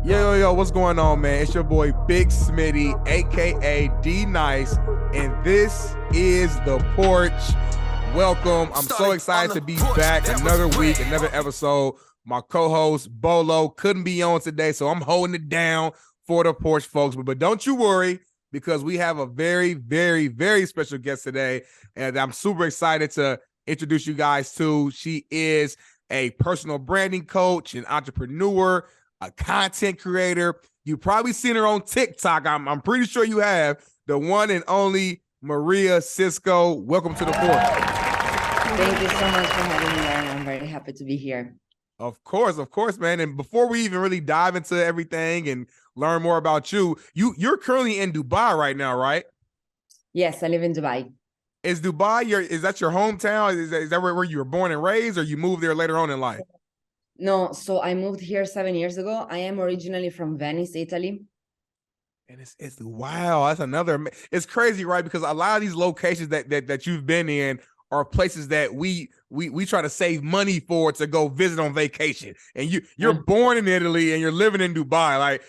Yo, what's going on, man? It's your boy Big Smitty, aka D Nice, and this is the Porch. Welcome. I'm so excited to be back. Another week, another episode. My co-host Bolo couldn't be on today, so I'm holding it down for the Porch folks. But don't you worry, because we have a very, very, very special guest today, and I'm super excited to introduce you guys to. She is a personal branding coach, an entrepreneur, a content creator. You've probably seen her on TikTok. I'm pretty sure you have. The one and only Maria Cisco. Welcome to the Porch. Thank you so much for having me, and I'm very happy to be here. Of course, man. And before we even really dive into everything and learn more about you're currently in Dubai right now, right? Yes, I live in Dubai. Is Dubai is that your hometown? Is that where you were born and raised, or you moved there later on in life? No, so I moved here 7 years ago. I am originally from Venice, Italy. And it's wow, that's another. It's crazy, right? Because a lot of these locations that you've been in are places that we try to save money for to go visit on vacation. And you're born in Italy and you're living in Dubai. Like,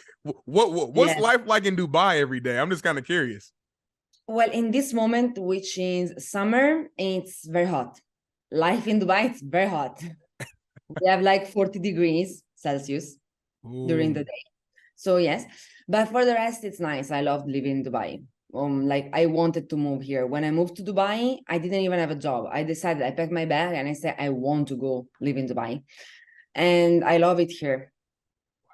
what's life like in Dubai every day? I'm just kind of curious. Well, in this moment, which is summer, it's very hot. Life in Dubai, it's very hot. We have like 40 degrees Celsius during the day. So yes, but for the rest, it's nice. I love living in Dubai. Like I wanted to move here. When I moved to Dubai, I didn't even have a job. I decided, I packed my bag and I said, I want to go live in Dubai. And I love it here.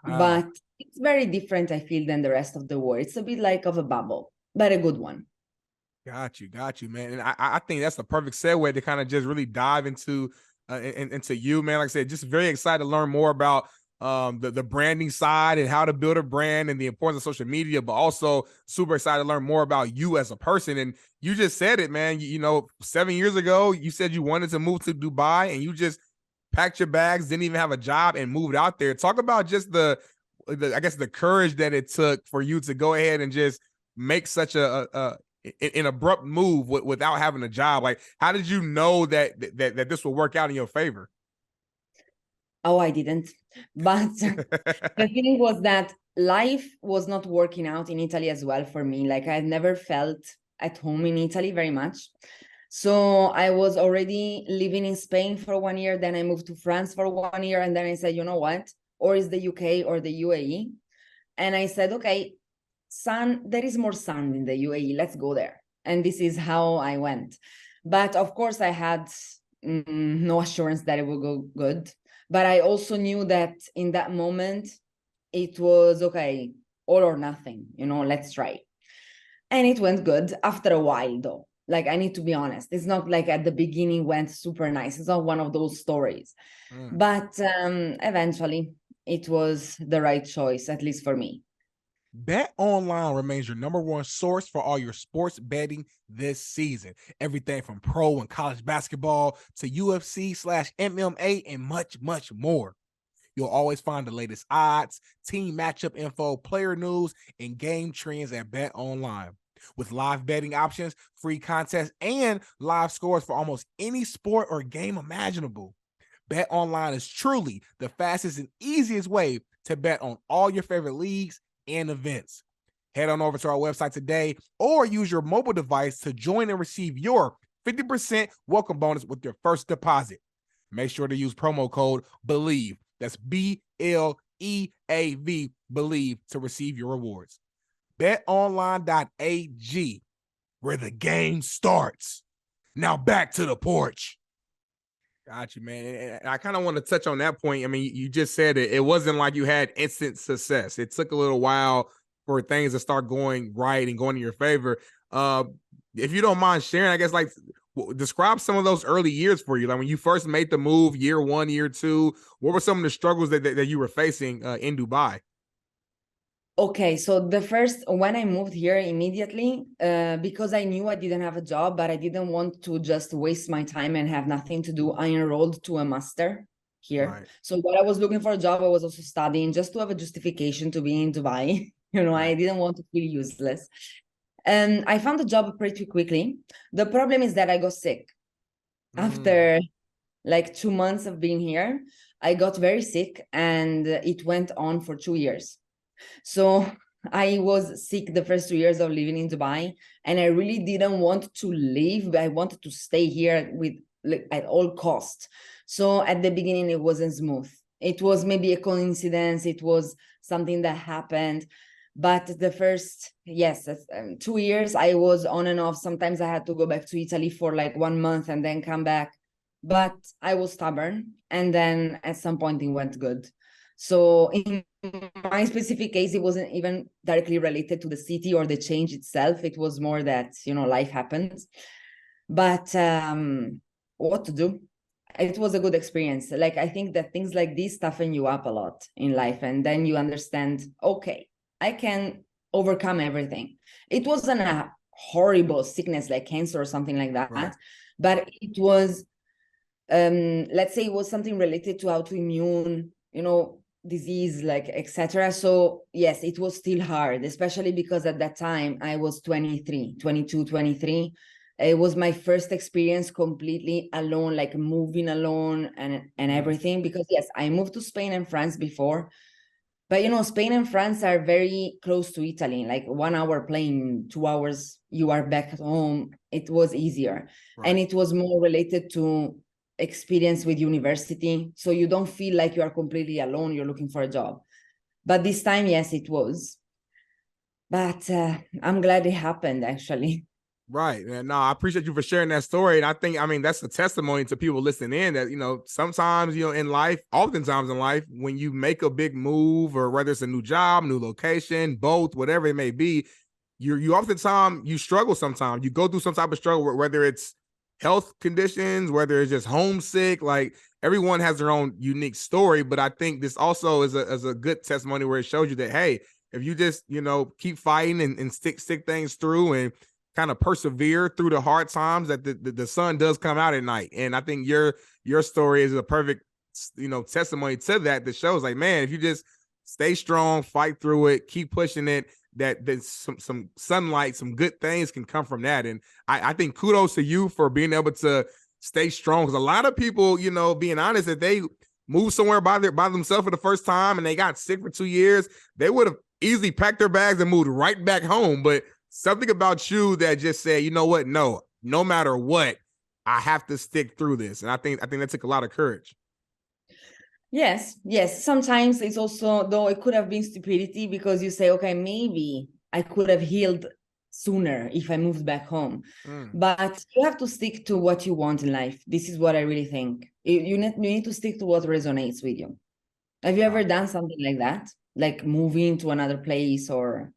Wow. But it's very different, I feel, than the rest of the world. It's a bit like of a bubble, but a good one. Got you, man. And I think that's the perfect segue to kind of just really dive into you, man. Like I said, just very excited to learn more about the branding side and how to build a brand and the importance of social media, but also super excited to learn more about you as a person. And you just said it, man. You know, 7 years ago, you said you wanted to move to Dubai and you just packed your bags, didn't even have a job, and moved out there. Talk about just the I guess the courage that it took for you to go ahead and just make such an abrupt move without having a job. Like, how did you know that this will work out in your favor? Oh, I didn't. But the feeling was that life was not working out in Italy as well for me. Like I had never felt at home in Italy very much. So I was already living in Spain for 1 year. Then I moved to France for 1 year. And then I said, you know what? Or is the UK or the UAE? And I said, okay, there is more sun in the UAE. Let's go there. And this is how I went. But of course, I had no assurance that it would go good. But I also knew that in that moment, it was okay, all or nothing, let's try. And it went good after a while, though. Like, I need to be honest. It's not like at the beginning went super nice. It's not one of those stories. But eventually, it was the right choice, at least for me. Bet Online remains your number one source for all your sports betting this season. Everything from pro and college basketball to UFC/MMA and much, much more. You'll always find the latest odds, team matchup info, player news, and game trends at Bet Online. With live betting options, free contests, and live scores for almost any sport or game imaginable. Bet Online is truly the fastest and easiest way to bet on all your favorite leagues and events. Head on over to our website today or use your mobile device to join and receive your 50% welcome bonus with your first deposit. Make sure to use promo code BELIEVE. That's BLEAV, BELIEVE, to receive your rewards. BetOnline.ag, where the game starts. Now back to the Porch. Got you, man. And I kind of want to touch on that point. I mean, you just said it. It wasn't like you had instant success. It took a little while for things to start going right and going in your favor. If you don't mind sharing, I guess, like, describe some of those early years for you. Like when you first made the move, year 1, year 2, what were some of the struggles that you were facing in Dubai? Okay, so when I moved here immediately, because I knew I didn't have a job, but I didn't want to just waste my time and have nothing to do, I enrolled to a master here. Right. So while I was looking for a job, I was also studying just to have a justification to be in Dubai. Right. I didn't want to feel useless. And I found a job pretty quickly. The problem is that I got sick. After like 2 months of being here, I got very sick and it went on for 2 years. So I was sick the first 2 years of living in Dubai, and I really didn't want to leave. I wanted to stay here with, like, at all cost. So at the beginning, it wasn't smooth. It was maybe a coincidence. It was something that happened. But the first, yes, 2 years, I was on and off. Sometimes I had to go back to Italy for like 1 month and then come back. But I was stubborn. And then at some point, it went good. So in my specific case, it wasn't even directly related to the city or the change itself. It was more that, life happens. But what to do? It was a good experience. Like, I think that things like this toughen you up a lot in life. And then you understand, okay, I can overcome everything. It wasn't a horrible sickness like cancer or something like that. Right. But it was, let's say it was something related to autoimmune, disease, like, etc. So yes, it was still hard, especially because at that time I was 23, 22, 23. It was my first experience completely alone, like moving alone and everything. Because yes, I moved to Spain and France before, but Spain and France are very close to Italy. Like 1 hour plane, 2 hours, you are back at home. It was easier. And Right. it was more related to experience with university. So you don't feel like you are completely alone. You're looking for a job. But this time, yes, it was. But I'm glad it happened, actually. Right. And no, I appreciate you for sharing that story. And I mean, that's a testimony to people listening in that, sometimes, in life, oftentimes in life, when you make a big move, or whether it's a new job, new location, both, whatever it may be, you oftentimes you struggle sometimes. You go through some type of struggle, whether it's health conditions, whether it's just homesick. Like, everyone has their own unique story. But I think this also is a good testimony where it shows you that, hey, if you just, keep fighting and stick things through and kind of persevere through the hard times, that the sun does come out at night. And I think your story is a perfect, testimony to that shows, like, man, if you just stay strong, fight through it, keep pushing it, that there's some sunlight, some good things can come from that. And I think kudos to you for being able to stay strong, because a lot of people, being honest, if they move somewhere by themselves for the first time and they got sick for 2 years, they would have easily packed their bags and moved right back home. But something about you that just said, you know what, no matter what, I have to stick through this. And I think that took a lot of courage. Yes. Sometimes it's also, though, it could have been stupidity, because you say, okay, maybe I could have healed sooner if I moved back home. But you have to stick to what you want in life. This is what I really think. You need to stick to what resonates with you. Have you ever done something like that? Like moving to another place, or?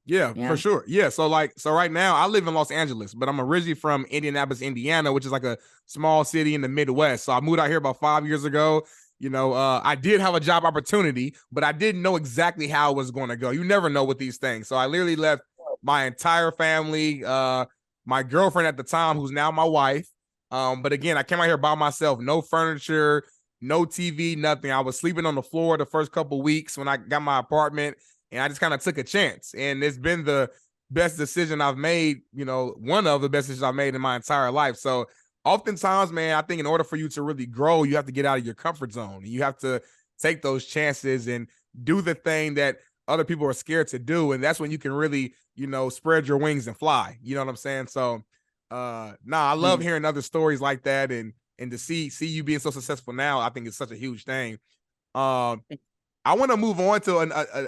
Yeah, for sure. Yeah. So right now I live in Los Angeles, but I'm originally from Indianapolis, Indiana, which is like a small city in the Midwest. So I moved out here about 5 years ago. I did have a job opportunity, but I didn't know exactly how it was going to go. You never know with these things. So I literally left my entire family, my girlfriend at the time, who's now my wife. But again, I came out here by myself, no furniture, no TV, nothing. I was sleeping on the floor the first couple weeks when I got my apartment, and I just kind of took a chance. And it's been the best decision I've made, one of the best decisions I've made in my entire life. So oftentimes, man, I think in order for you to really grow, you have to get out of your comfort zone. You have to take those chances and do the thing that other people are scared to do. And that's when you can really, spread your wings and fly. You know what I'm saying? So I love hearing other stories like that, and to see you being so successful now, I think it's such a huge thing. I want to move on to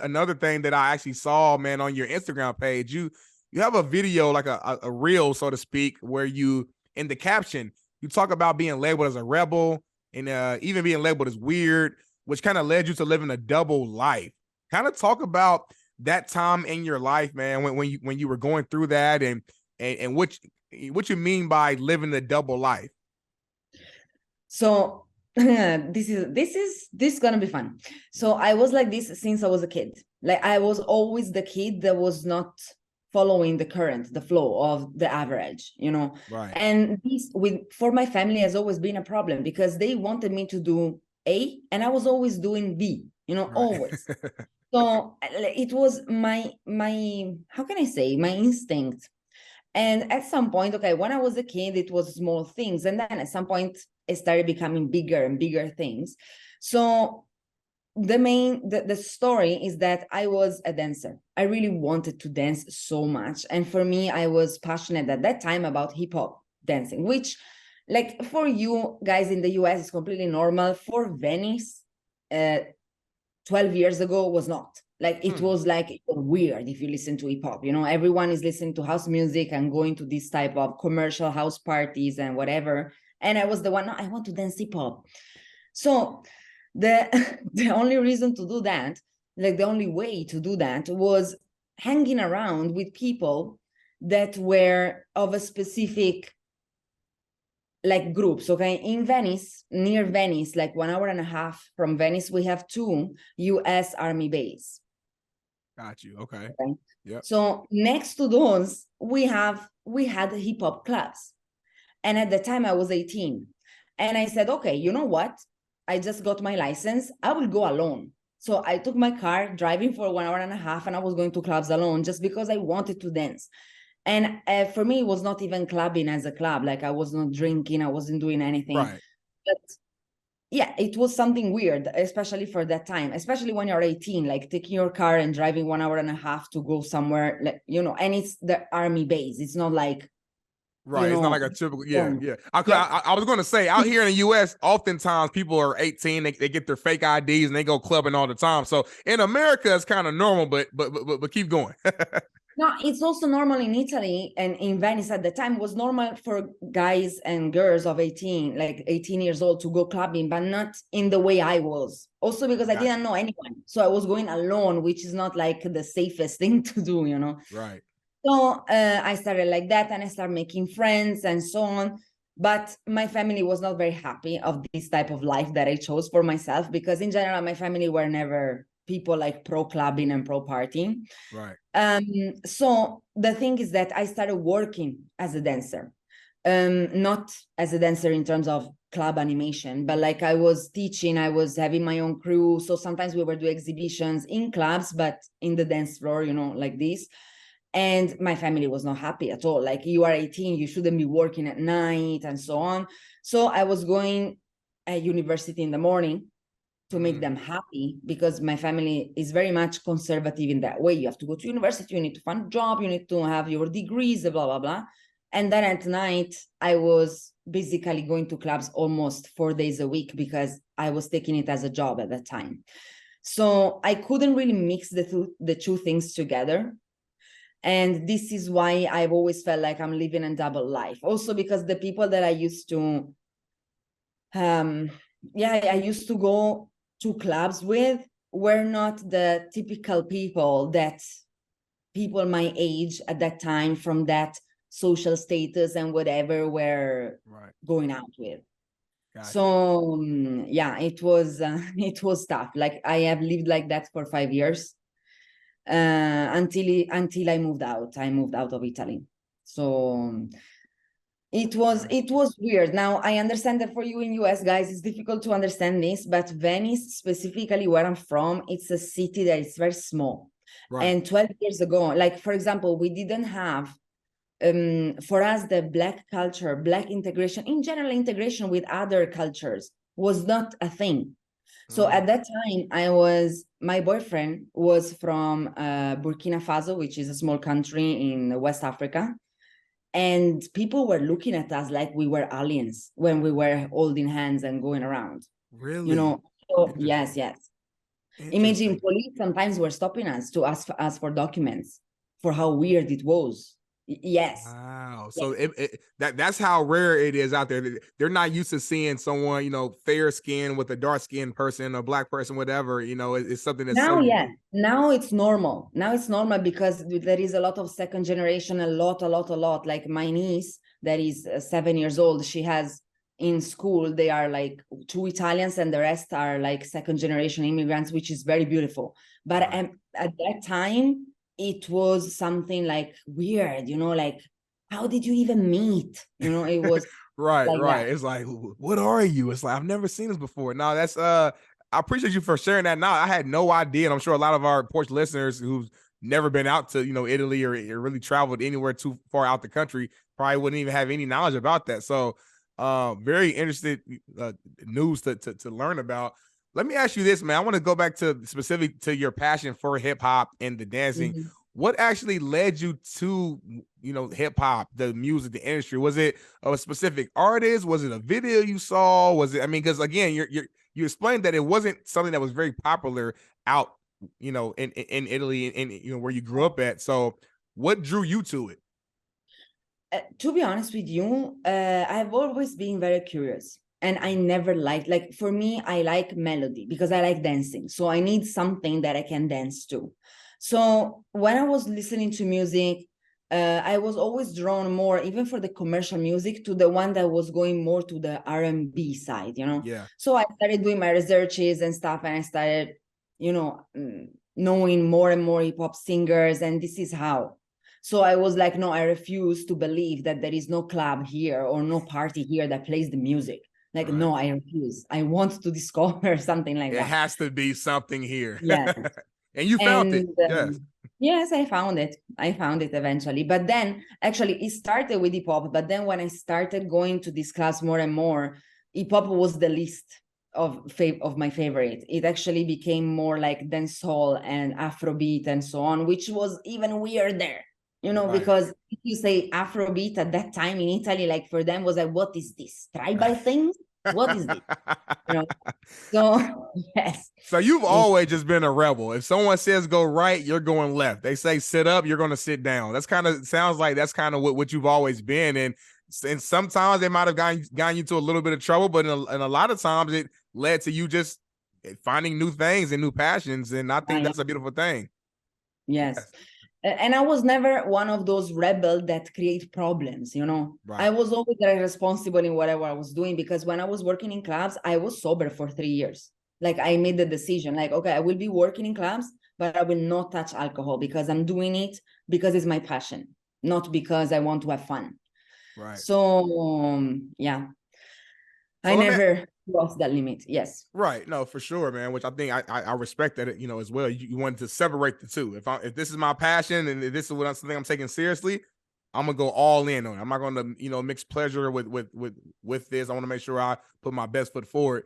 another thing that I actually saw, man, on your Instagram page. You have a video, like a reel, so to speak, where you, in the caption, you talk about being labeled as a rebel, and even being labeled as weird, which kind of led you to living a double life. Kind of talk about that time in your life, man, when you were going through that, and what you mean by living the double life. So this is gonna be fun. So I was like this since I was a kid. Like, I was always the kid that was not following the flow of the average, Right. And this, for my family, has always been a problem, because they wanted me to do A and I was always doing B, Right. always. So it was my how can I say, my instinct. And at some point, okay, when I was a kid, it was small things. And then at some point, it started becoming bigger and bigger things. So the story is that I was a dancer. I really wanted to dance so much. And for me, I was passionate at that time about hip hop dancing, which, like, for you guys in the US is completely normal. For Venice, 12 years ago was not. Like, it was like weird if you listen to hip hop. You know, everyone is listening to house music and going to this type of commercial house parties and whatever. And I was the one, no, I want to dance hip hop. So the the only reason to do that, like the only way to do that, was hanging around with people that were of a specific, like, groups. Okay, in Venice, near Venice, like 1.5 hours from Venice, we have 2 US Army base. Got you. Okay. Yep. So next to those, we had hip hop clubs. And at the time I was 18. And I said, okay, you know what? I just got my license. I will go alone. So I took my car, driving for 1.5 hours, and I was going to clubs alone just because I wanted to dance. And for me, it was not even clubbing as a club. Like, I was not drinking, I wasn't doing anything. Right. But yeah, it was something weird, especially for that time, especially when you're 18, like taking your car and driving 1.5 hours to go somewhere, like, you know, and it's the army base. It's not like, right. It's not like a typical, yeah. I was going to say, out here in the U.S., oftentimes people are 18, they get their fake IDs and they go clubbing all the time. So in America, it's kind of normal, but keep going. No, it's also normal in Italy, and in Venice at the time was normal for guys and girls of 18, like 18 years old, to go clubbing, but not in the way I was. Also because I didn't know anyone. So I was going alone, which is not like the safest thing to do, you know? Right. So I started like that, and I started making friends and so on. But my family was not very happy of this type of life that I chose for myself, because in general, my family were never people like pro clubbing and pro partying. Right. So the thing is that I started working as a dancer, not as a dancer in terms of club animation, but like I was teaching, I was having my own crew. So sometimes we were doing exhibitions in clubs, but in the dance floor, you know, like this. And my family was not happy at all. Like, you are 18, you shouldn't be working at night and so on. So I was going at university in the morning to make them happy, because my family is very much conservative in that way. You have to go to university, you need to find a job, you need to have your degrees, blah, blah, blah. And then at night, I was basically going to clubs almost 4 days a week, because I was taking it as a job at that time. So I couldn't really mix the two things together. And this is why I've always felt like I'm living a double life. Also because the people that I used to, I used to go to clubs with were not the typical people that people my age at that time, from that social status and whatever, were going out with. Gotcha. So it was tough. Like, I have lived like that for 5 years. Until I moved out. I moved out of Italy. So it was weird. Now I understand that for you in US, guys, it's difficult to understand this, but Venice, specifically where I'm from, it's a city that is very small. Right. And 12 years ago, like, for example, we didn't have, for us, the Black culture, Black integration, in general, integration with other cultures was not a thing. So at that time, my boyfriend was from Burkina Faso, which is a small country in West Africa. And people were looking at us like we were aliens when we were holding hands and going around. Really? You know? So, yes. Imagine police sometimes were stopping us to ask for documents for how weird it was. Yes. Wow. So that's how rare it is out there. They're not used to seeing someone, you know, fair skin with a dark skinned person, a Black person, whatever. You know, it's something that's now, now it's normal. Now it's normal because there is a lot of second generation, a lot. Like my niece, that is 7 years old, she has in school, they are like 2 Italians and the rest are like second generation immigrants, which is very beautiful. But at that time, it was something like weird, you know, like, how did you even meet? You know, it was right. That. It's like, what are you? It's like, I've never seen this before. No, that's I appreciate you for sharing that. Now, I had no idea, and I'm sure a lot of our Porch listeners who've never been out to, you know, Italy or really traveled anywhere too far out the country probably wouldn't even have any knowledge about that. So very interested news to learn about. Let me ask you this, man. I want to go back to specific to your passion for hip hop and the dancing. Mhm. What actually led you to, hip hop, the music, the industry? Was it a specific artist? Was it a video you saw? Was it? I mean, because again, you explained that it wasn't something that was very popular out, in Italy and where you grew up at. So, what drew you to it? To be honest with you, I've always been very curious. And I never liked, like, for me, I like melody because I like dancing. So I need something that I can dance to. So when I was listening to music, I was always drawn more, even for the commercial music, to the one that was going more to the R&B side, Yeah. So I started doing my researches and stuff, and I started, knowing more and more hip hop singers, and this is how. So I was like, no, I refuse to believe that there is no club here or no party here that plays the music. Like, Right. no, I refuse. I want to discover something like It that. has to be something here. Yes. And you found it. And Yes. yes, I found it. I found it eventually. But then actually it started with hip hop. But then when I started going to this class more and more, hip hop was the least of my favorite. It actually became more like dancehall and Afrobeat and so on, which was even weirder. Right. Because if you say Afrobeat at that time in Italy, like for them was like, what is this? Tribal things? What is this? You know? So yes. So you've always just been a rebel. If someone says go right, you're going left. They say sit up, you're going to sit down. That's kind of sounds like that's kind of what you've always been. And sometimes they might have gotten you to a little bit of trouble, but in a lot of times it led to you just finding new things and new passions. And I think that's a beautiful thing. Yes. Yes. And I was never one of those rebels that create problems, I Right. was always very responsible in whatever I was doing, because when I was working in clubs, I was sober for 3 years. Like I made the decision, like, okay, I will be working in clubs, but I will not touch alcohol because I'm doing it because it's my passion, not because I want to have fun. Right. So yeah, So I let me never crossed that limit. Yes. Right. No, for sure, man. Which I think I respect that, as well. You wanted to separate the two. If this is my passion and if this is something I'm taking seriously, I'm gonna go all in on it. I'm not gonna, mix pleasure with this. I want to make sure I put my best foot forward.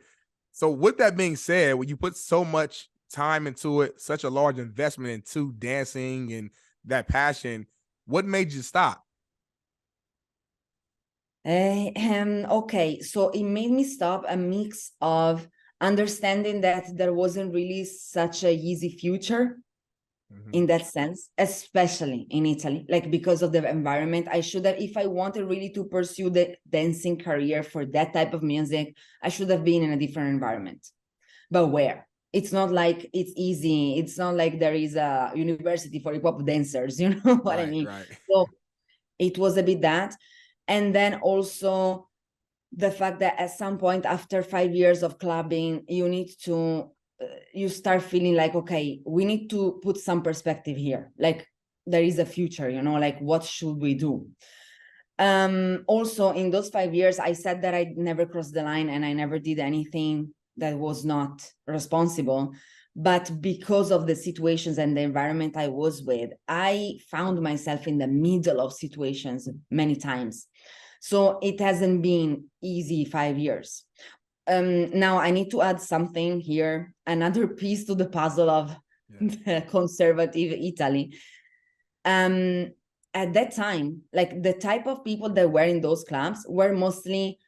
So with that being said, when you put so much time into it, such a large investment into dancing and that passion, what made you stop? Okay, so it made me stop a mix of understanding that there wasn't really such a easy future Mhm. in that sense, especially in Italy, like because of the environment. I should have, if I wanted really to pursue the dancing career for that type of music, I should have been in a different environment. But where? It's not like it's easy. It's not like there is a university for hip hop dancers, you know what I Right, mean? right. So it was a bit that. And then also the fact that at some point after 5 years of clubbing, you start feeling like, okay, we need to put some perspective here. Like there is a future, like what should we do? Also in those 5 years, I said that I never crossed the line and I never did anything that was not responsible. But because of the situations and the environment I was with, I found myself in the middle of situations many times. So it hasn't been easy 5 years. Now I need to add something here, another piece to the puzzle of the conservative Italy. At that time, like the type of people that were in those clubs were mostly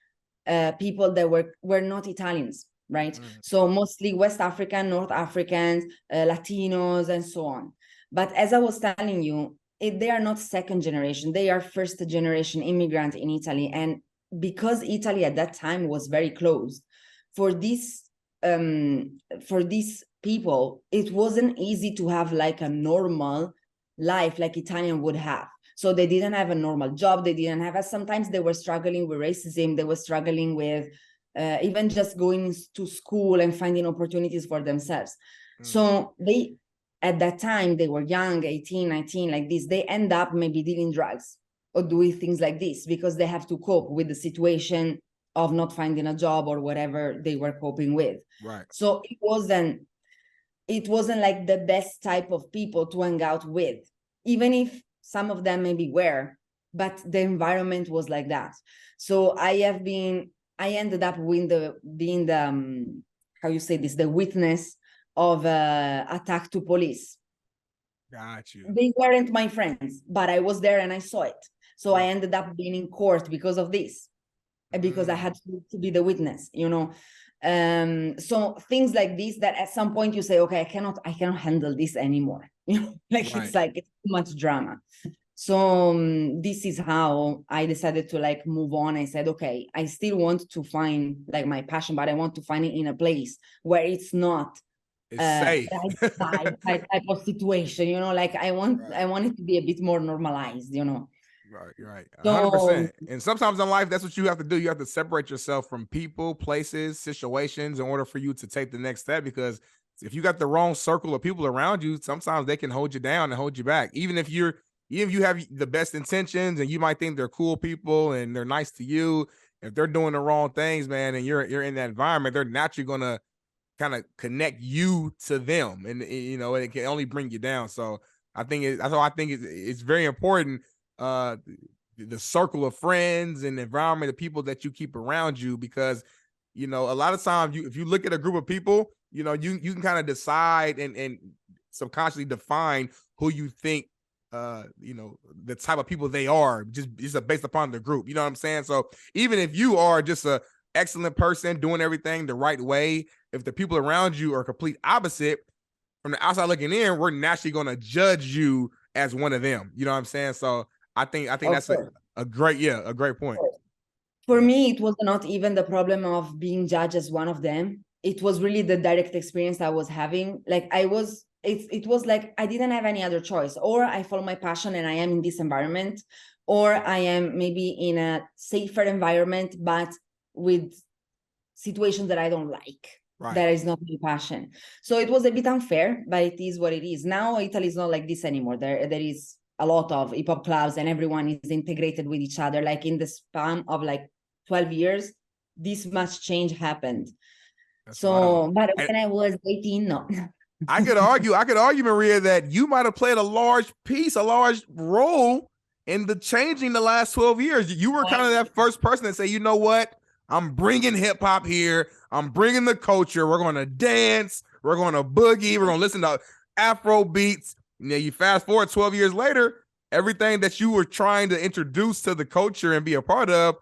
people that were not Italians, right? Mm. So mostly West African, North Africans, Latinos, and so on. But as I was telling you, they are not second generation; they are first generation immigrant in Italy, and because Italy at that time was very closed for these people, it wasn't easy to have like a normal life like Italian would have. So they didn't have a normal job. They didn't have, sometimes they were struggling with racism. They were struggling with even just going to school and finding opportunities for themselves. So at that time, they were young, 18, 19, like this. They end up maybe dealing drugs or doing things like this because they have to cope with the situation of not finding a job or whatever they were coping with. Right. So it wasn't like the best type of people to hang out with, even if some of them maybe were, but the environment was like that. So I ended up being the how you say this, the witness of attack to police. Got you. They weren't my friends, but I was there and I saw it. So I Right. ended up being in court because of this, because I had to be the witness, you know. So things like this, that at some point you say, okay, I cannot handle this anymore. You know, like Right. it's too much drama. So this is how I decided to like move on. I said, okay, I still want to find like my passion, but I want to find it in a place where it's not It's safe. type of situation, you know, like I want it to be a bit more normalized, you know. Right. So 100%. And sometimes in life, that's what you have to do. You have to separate yourself from people, places, situations in order for you to take the next step. Because if you got the wrong circle of people around you, sometimes they can hold you down and hold you back. Even if you have the best intentions and you might think they're cool people and they're nice to you, if they're doing the wrong things, man, and you're in that environment, they're naturally gonna kind of connect you to them, and you know it can only bring you down. So that's why I think it's very important, uh the circle of friends and the environment of people that you keep around you, because you know a lot of times if you look at a group of people, you know you can kind of decide and subconsciously define who you think you know the type of people they are just based upon the group, you know what I'm saying? So even if you are just a excellent person doing everything the right way, if the people around you are complete opposite, from the outside looking in, we're naturally going to judge you as one of them. You know what I'm saying? So I think of that's course. a great point. For Yeah. me, it was not even the problem of being judged as one of them. It was really the direct experience I was having. Like it was like I didn't have any other choice. Or I follow my passion and I am in this environment, or I am maybe in a safer environment, but with situations that I don't like. Right. That is not my passion. So it was a bit unfair, but it is what it is. Now Italy is not like this anymore. There is a lot of hip hop clubs and everyone is integrated with each other. Like in the span of like 12 years, this much change happened. That's wild. So, but And when I was 18, no. I could argue, Maria, that you might have played a large role in the changing the last 12 years. You were kind of that first person to say, you know what? I'm bringing hip hop here. I'm bringing the culture. We're going to dance. We're going to boogie. We're going to listen to Afro beats. You know, you fast forward 12 years later, everything that you were trying to introduce to the culture and be a part of,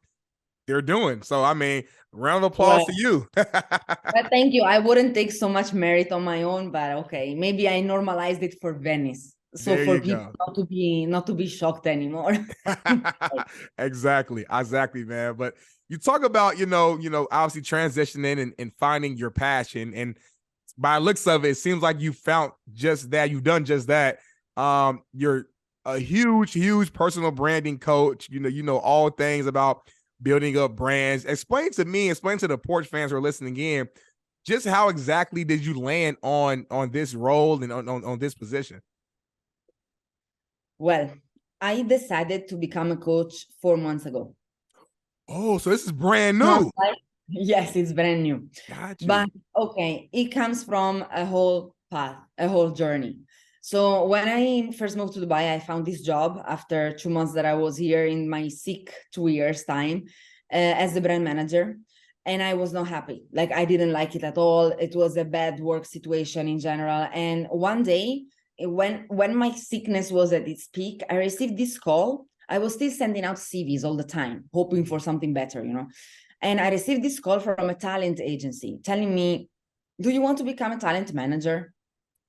they're doing. So, I mean, round of applause to Well, you. but thank you. I wouldn't take so much merit on my own, but okay, maybe I normalized it for Venice, so There for you people go. not to be shocked anymore. Exactly, man. But you talk about, obviously transitioning and finding your passion. And by looks of it, it seems like you found just that. You've done just that. You're a huge personal branding coach. You know all things about building up brands. Explain to the Porch fans who are listening in, just how exactly did you land on this role and on this position? Well, I decided to become a coach 4 months ago. Oh, so this is brand Not new. like, yes, it's brand new. Got But you. okay, it comes from a whole path, a whole journey. So when I first moved to Dubai, I found this job after 2 months that I was here in my sick 2 years time as the brand manager. And I was not happy. Like I didn't like it at all. It was a bad work situation in general. And one day, when my sickness was at its peak, I received this call. I was still sending out CVs all the time, hoping for something better, you know. And I received this call from a talent agency telling me, do you want to become a talent manager?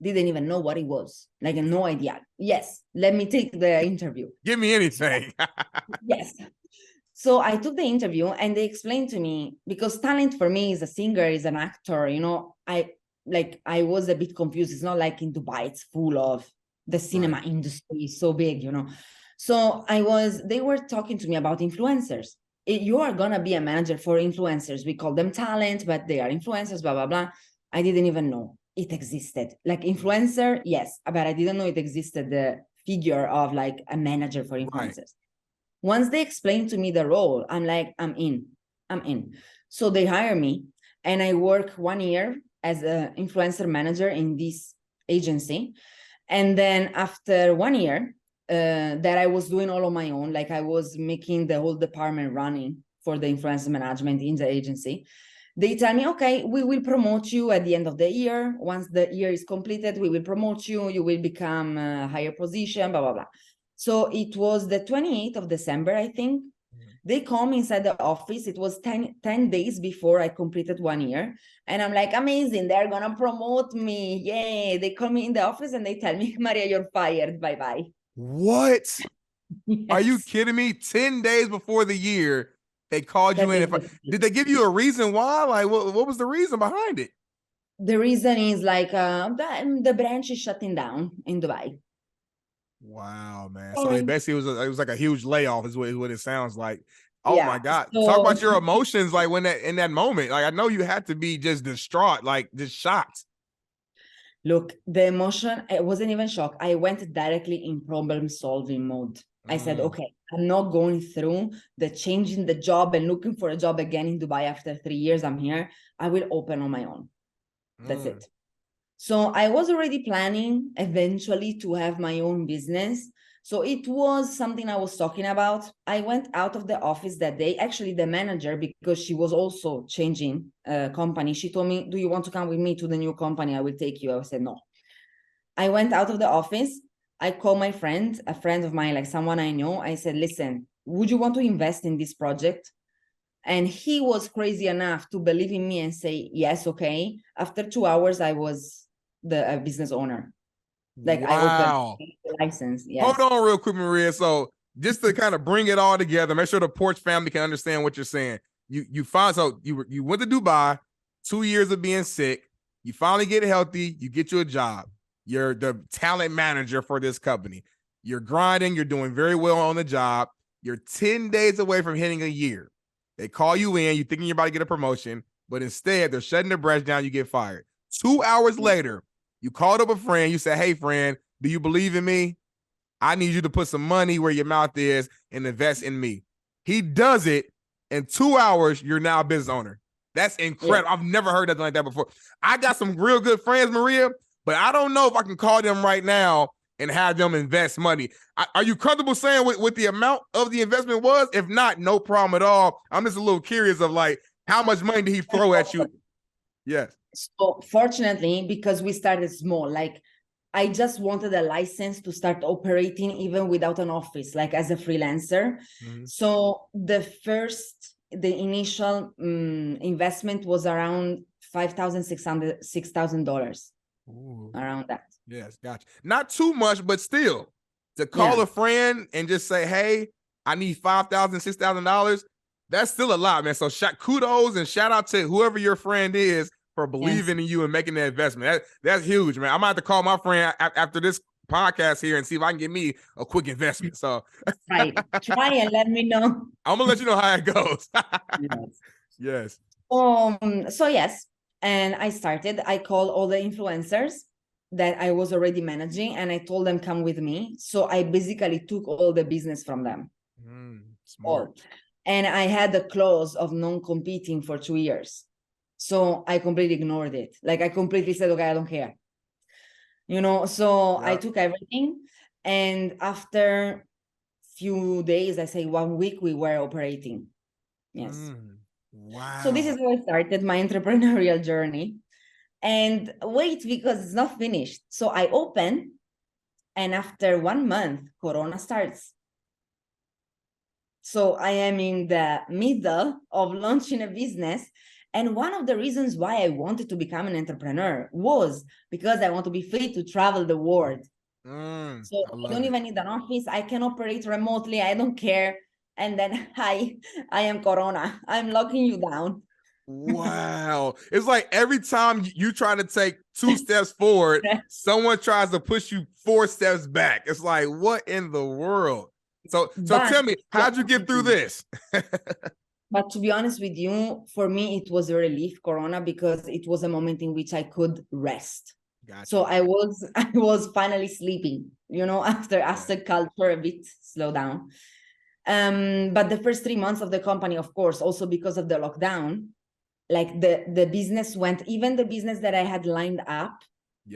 Didn't even know what it was, like no idea. Yes, let me take the interview. Give me anything. Yes. So I took the interview and they explained to me, because talent for me is a singer, is an actor, you know, I was a bit confused. It's not like in Dubai, it's full of the Right. cinema industry is so big, you know. So they were talking to me about influencers. You are gonna be a manager for influencers. We call them talent, but they are influencers, blah, blah, blah. I didn't even know it existed. Like influencer, yes, but I didn't know it existed, the figure of like a manager for Right. influencers. Once they explained to me the role, I'm like, I'm in. So they hire me and I work 1 year as an influencer manager in this agency. And then after 1 year, that I was doing all on my own, like I was making the whole department running for the influencer management in the agency. They tell me, okay, we will promote you at the end of the year. Once the year is completed, we will promote you. You will become a higher position, blah, blah, blah. So it was the 28th of December, I think. They come inside the office. It was 10 days before I completed 1 year. And I'm like, amazing. They're going to promote me. Yay. They call me in the office and they tell me, Maria, you're fired. Bye-bye. What? Yes. Are you kidding me? 10 days before the year, they called you in. Did they give you a reason why? Like, what was the reason behind it? The reason is like the branch is shutting down in Dubai. Wow, man. So it basically was like a huge layoff is what it sounds like. Oh yeah, my God. so, talk about your emotions like when in that moment. Like I know you had to be just distraught, like just shocked. Look, the emotion, I wasn't even shocked. I went directly in problem solving mode. I said, okay, I'm not going through the changing the job and looking for a job again in Dubai after 3 years I'm here. I will open on my own. That's it. So I was already planning eventually to have my own business. So it was something I was talking about. I went out of the office that day. Actually, the manager, because she was also changing company, she told me, do you want to come with me to the new company? I will take you. I said, no. I went out of the office. I called my friend, a friend of mine, like someone I know. I said, listen, would you want to invest in this project? And he was crazy enough to believe in me and say, yes, okay. After 2 hours, I was the business owner. Like I opened the license. Yes. Hold on real quick, Maria. So just to kind of bring it all together, make sure the Porch family can understand what you're saying. You went to Dubai, 2 years of being sick. You finally get healthy. You get you a job. You're the talent manager for this company. You're grinding. You're doing very well on the job. You're 10 days away from hitting a year. They call you in. You're thinking you're about to get a promotion, but instead they're shutting the branch down. You get fired. 2 hours later, you called up a friend. You said, hey, friend, do you believe in me? I need you to put some money where your mouth is and invest in me. He does it. In 2 hours, you're now a business owner. That's incredible. Yeah. I've never heard nothing like that before. I got some real good friends, Maria, but I don't know if I can call them right now and have them invest money. Are you comfortable saying what the amount of the investment was? If not, no problem at all. I'm just a little curious of like, how much money did he throw at you? Yes. So fortunately, because we started small, like I just wanted a license to start operating even without an office, like as a freelancer. So the initial investment was around $5,600 around that. Yes, gotcha. Not too much, but still to call a friend and just say, hey, I need $5,000, $6,000. That's still a lot, man. So kudos and shout out to whoever your friend is for believing in you and making that investment. That's huge, man. I might have to call my friend after this podcast here and see if I can get me a quick investment. So right. Try and let me know. I'm gonna let you know how it goes. Yes. So yes. And I called all the influencers that I was already managing and I told them, come with me. So I basically took all the business from them. Smart. And I had a clause of non-competing for 2 years. So I completely ignored it. Like I completely said, okay, I don't care. So I took everything. And after few days, I say 1 week, we were operating. Yes. Wow. So this is how I started my entrepreneurial journey. And wait, because it's not finished. So I open, and after 1 month, Corona starts. So I am in the middle of launching a business. And one of the reasons why I wanted to become an entrepreneur was because I want to be free to travel the world. So I don't even need an office. I can operate remotely. I don't care. And then I am Corona. I'm locking you down. Wow. It's like every time you try to take 2 steps forward, someone tries to push you 4 steps back. It's like, what in the world? So tell me, how'd you get through this? But to be honest with you, for me, it was a relief, Corona, because it was a moment in which I could rest. Gotcha. So I was finally sleeping, after culture a bit slow down. But the first 3 months of the company, of course, also because of the lockdown, like the business went, even the business that I had lined up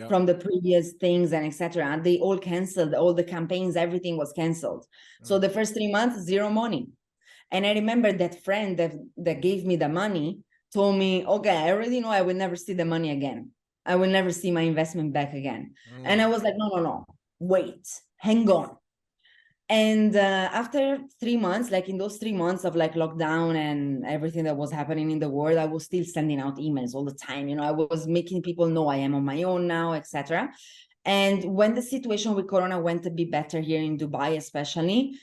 from the previous things and etc. They all canceled, all the campaigns, everything was canceled. So the first 3 months, zero money. And I remember that friend that gave me the money told me, okay, I already know I will never see the money again. I will never see my investment back again. And I was like, no, wait, hang on. And after 3 months, like in those 3 months of like lockdown and everything that was happening in the world, I was still sending out emails all the time. I was making people know I am on my own now, etc. And when the situation with Corona went a bit better here in Dubai, especially,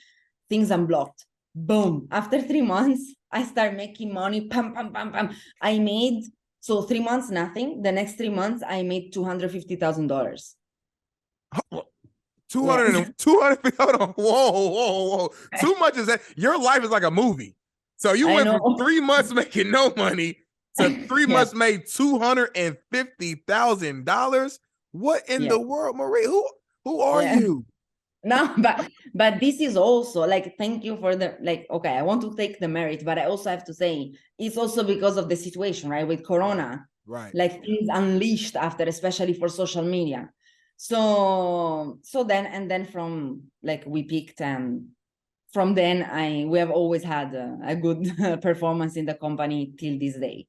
things unblocked. Boom. After 3 months, I start making money. Pam, pam, pam, pam. I made, so 3 months, nothing. The next 3 months, I made $250,000. 200 Yes. and 200. Hold on. Whoa. Too much is that. Your life is like a movie. So you I went know. from 3 months making no money to 3 months Yes. made $250,000. What in Yes. the world, Marie? Who are Yeah. you? No, but this is also like, thank you for the, like, okay, I want to take the merit, but I also have to say it's also because of the situation, right? With Corona, Right. like things unleashed after, especially for social media. So then from like we peaked, and from then we have always had a good performance in the company till this day. Wow.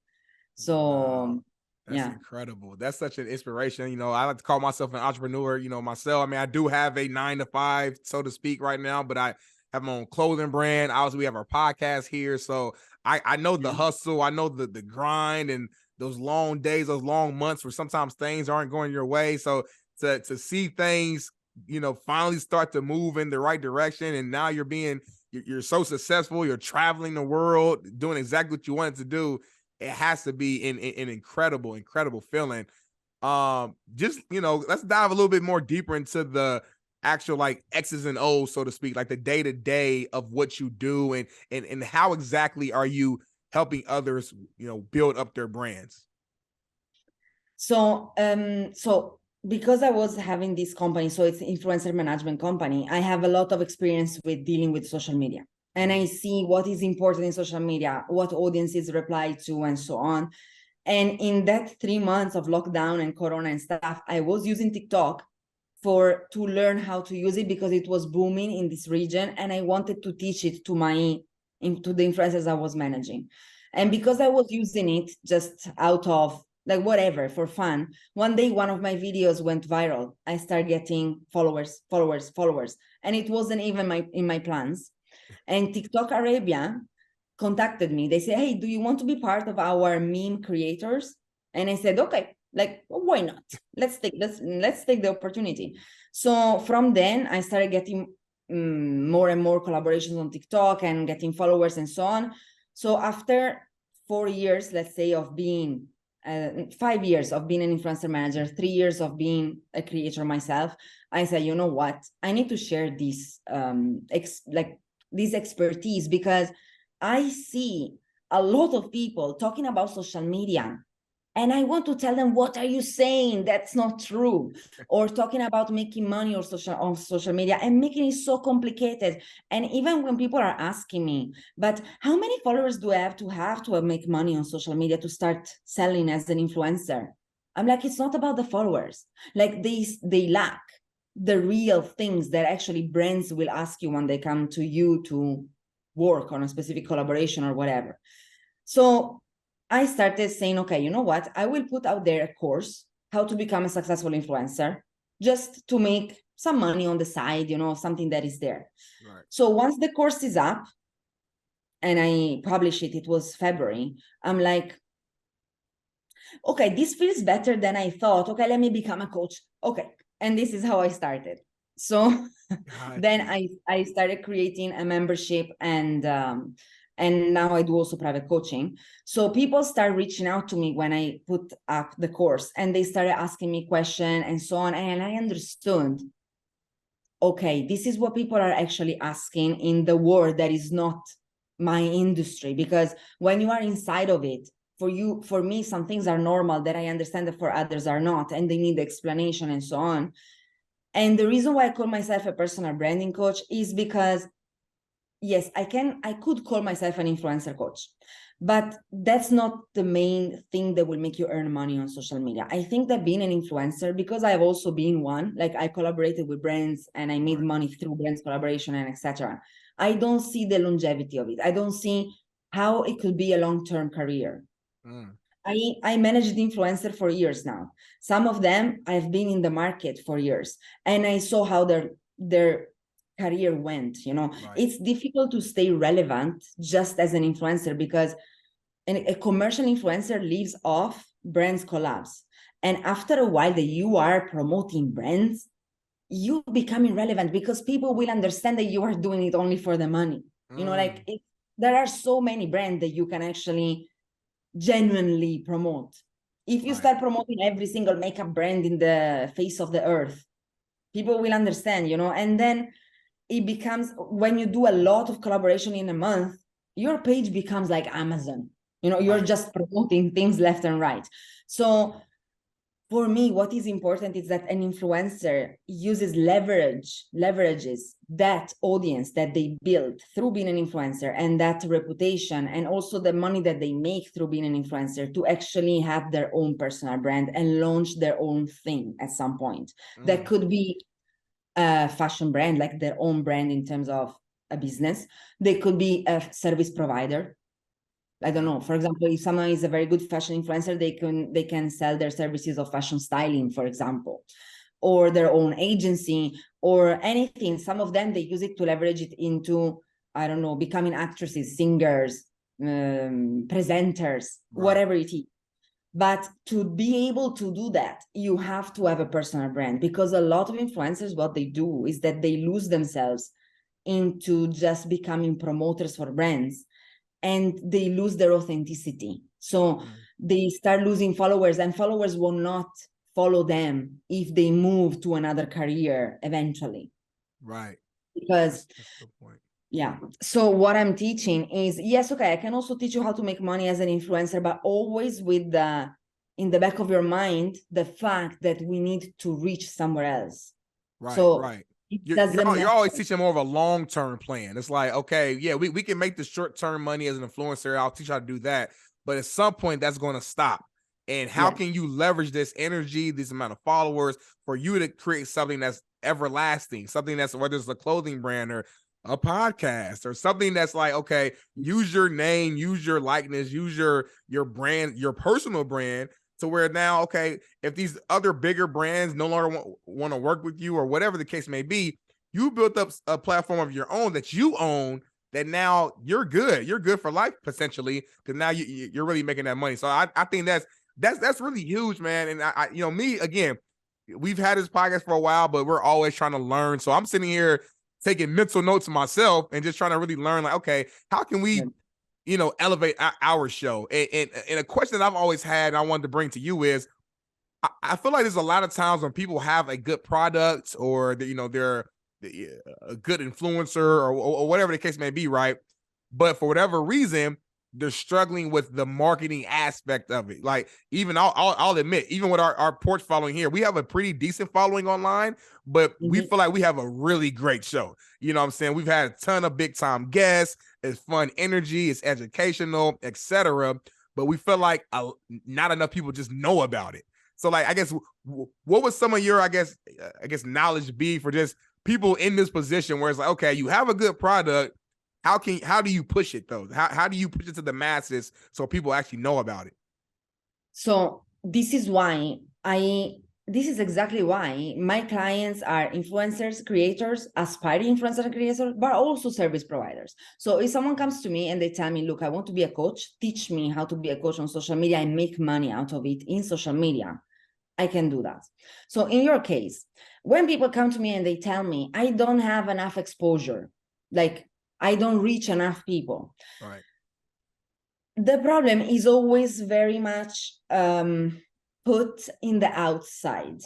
So That's yeah. incredible. That's such an inspiration. I like to call myself an entrepreneur, myself. I mean, I do have a 9 to 5, so to speak, right now, but I have my own clothing brand. Also, we have our podcast here. So I know the Yeah. hustle, I know the grind and those long days, those long months where sometimes things aren't going your way. So to see things, finally start to move in the right direction. And now you're so successful, you're traveling the world, doing exactly what you wanted to do. It has to be an incredible feeling. Just let's dive a little bit more deeper into the actual like X's and O's, so to speak, like the day to day of what you do, and how exactly are you helping others, build up their brands. So because I was having this company, so it's influencer management company, I have a lot of experience with dealing with social media. And I see what is important in social media, what audiences reply to, and so on. And in that 3 months of lockdown and Corona and stuff, I was using TikTok to learn how to use it because it was booming in this region, and I wanted to teach it to the influencers I was managing. And because I was using it just out of like whatever for fun, one day one of my videos went viral. I started getting followers, and it wasn't even in my plans. And TikTok Arabia contacted me. They said, "Hey, do you want to be part of our meme creators?" And I said, "Okay, like why not? Let's take the opportunity." So from then I started getting more and more collaborations on TikTok and getting followers and so on. So after 4 years, let's say, of being 5 years of being an influencer manager, 3 years of being a creator myself, I said, you know what? I need to share this this expertise, because I see a lot of people talking about social media, and I want to tell them, what are you saying? That's not true. Or talking about making money on social media and making it so complicated. And even when people are asking me, but how many followers do I have to make money on social media to start selling as an influencer? I'm like, it's not about the followers. Like they lack the real things that actually brands will ask you when they come to you to work on a specific collaboration or whatever. So I started saying, okay, you know what? I will put out there a course, how to become a successful influencer, just to make some money on the side, something that is there. Right. So once the course is up and I publish it was February, I'm like, okay, this feels better than I thought. Okay, let me become a coach. Okay. And this is how I started. So then I started creating a membership, and now I do also private coaching. So people start reaching out to me when I put up the course, and they started asking me questions and so on. And I understood, okay, this is what people are actually asking in the world that is not my industry. Because when you are inside of it, for me, some things are normal that I understand that for others are not, and they need explanation and so on. And the reason why I call myself a personal branding coach is because, yes, I could call myself an influencer coach, but that's not the main thing that will make you earn money on social media. I think that being an influencer, because I've also been one, like I collaborated with brands and I made money through brands collaboration and etc. I don't see the longevity of it. I don't see how it could be a long-term career. I managed influencer for years now. Some of them I've been in the market for years, and I saw how their career went. It's difficult to stay relevant just as an influencer, because a commercial influencer lives off brands collabs. And after a while that you are promoting brands, you become irrelevant, because people will understand that you are doing it only for the money. There are so many brands that you can actually genuinely promote. If you start promoting every single makeup brand in the face of the earth, people will understand, and then it becomes, when you do a lot of collaboration in a month, your page becomes like Amazon. You're just promoting things left and right. So for me, what is important is that an influencer leverages that audience that they build through being an influencer, and that reputation, and also the money that they make through being an influencer, to actually have their own personal brand and launch their own thing at some point. That could be a fashion brand, like their own brand in terms of a business. They could be a service provider. I don't know. For example, if someone is a very good fashion influencer, they can sell their services of fashion styling, for example, or their own agency, or anything. Some of them, they use it to leverage it into, I don't know, becoming actresses, singers, presenters, whatever it is. But to be able to do that, you have to have a personal brand, because a lot of influencers, what they do is that they lose themselves into just becoming promoters for brands, and they lose their authenticity. So they start losing followers, and followers will not follow them if they move to another career eventually. Right. Because that's a good point. Yeah. So what I'm teaching is, yes, okay, I can also teach you how to make money as an influencer, but always with in the back of your mind, the fact that we need to reach somewhere else. Right. You're always teaching more of a long-term plan. It's like, okay, yeah, we can make the short-term money as an influencer. I'll teach you how to do that. But at some point, that's going to stop. And how can you leverage this energy, this amount of followers, for you to create something that's everlasting, something that's, whether it's a clothing brand or a podcast or something that's like, okay, use your name, use your likeness, use your brand, your personal brand, to where now, okay, if these other bigger brands no longer want to work with you or whatever the case may be, you built up a platform of your own that you own, that now you're good for life, potentially, because now you're really making that money. So I think that's really huge, man. And I me, again, we've had this podcast for a while, but we're always trying to learn. So I'm sitting here taking mental notes myself and just trying to really learn, like, okay, how can we elevate our show? And a question that I've always had, and I wanted to bring to you, is I feel like there's a lot of times when people have a good product, or they're a good influencer, or whatever the case may be, right? But for whatever reason, they're struggling with the marketing aspect of it. Like, even I'll admit, even with our Porch following here, we have a pretty decent following online, but we feel like we have a really great show. You know what I'm saying? We've had a ton of big time guests. It's fun energy, it's educational, etc. But we feel like not enough people just know about it. So, like, I guess, what would some of your, I guess knowledge be for just people in this position where it's like, okay, you have a good product. How do you push it though? How do you push it to the masses so people actually know about it? So this is exactly why my clients are influencers, creators, aspiring influencer creators, but also service providers. So if someone comes to me and they tell me, look, I want to be a coach, teach me how to be a coach on social media and make money out of it in social media, I can do that. So in your case, when people come to me and they tell me, I don't have enough exposure, like I don't reach enough people. Right. The problem is always very much put in the outside,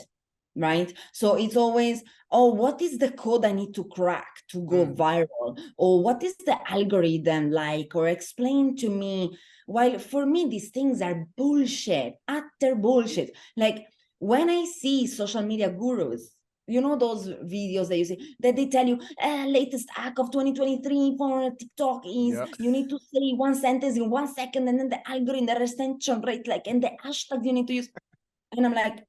right? So it's always, oh, what is the code I need to crack to go viral? Or what is the algorithm like? Or explain to me. While for me, these things are bullshit, utter bullshit. Like when I see social media gurus, those videos that you see, that they tell you, latest hack of 2023 for TikTok is you need to say one sentence in 1 second, and then the algorithm, the retention rate, like, and the hashtags you need to use. And I'm like,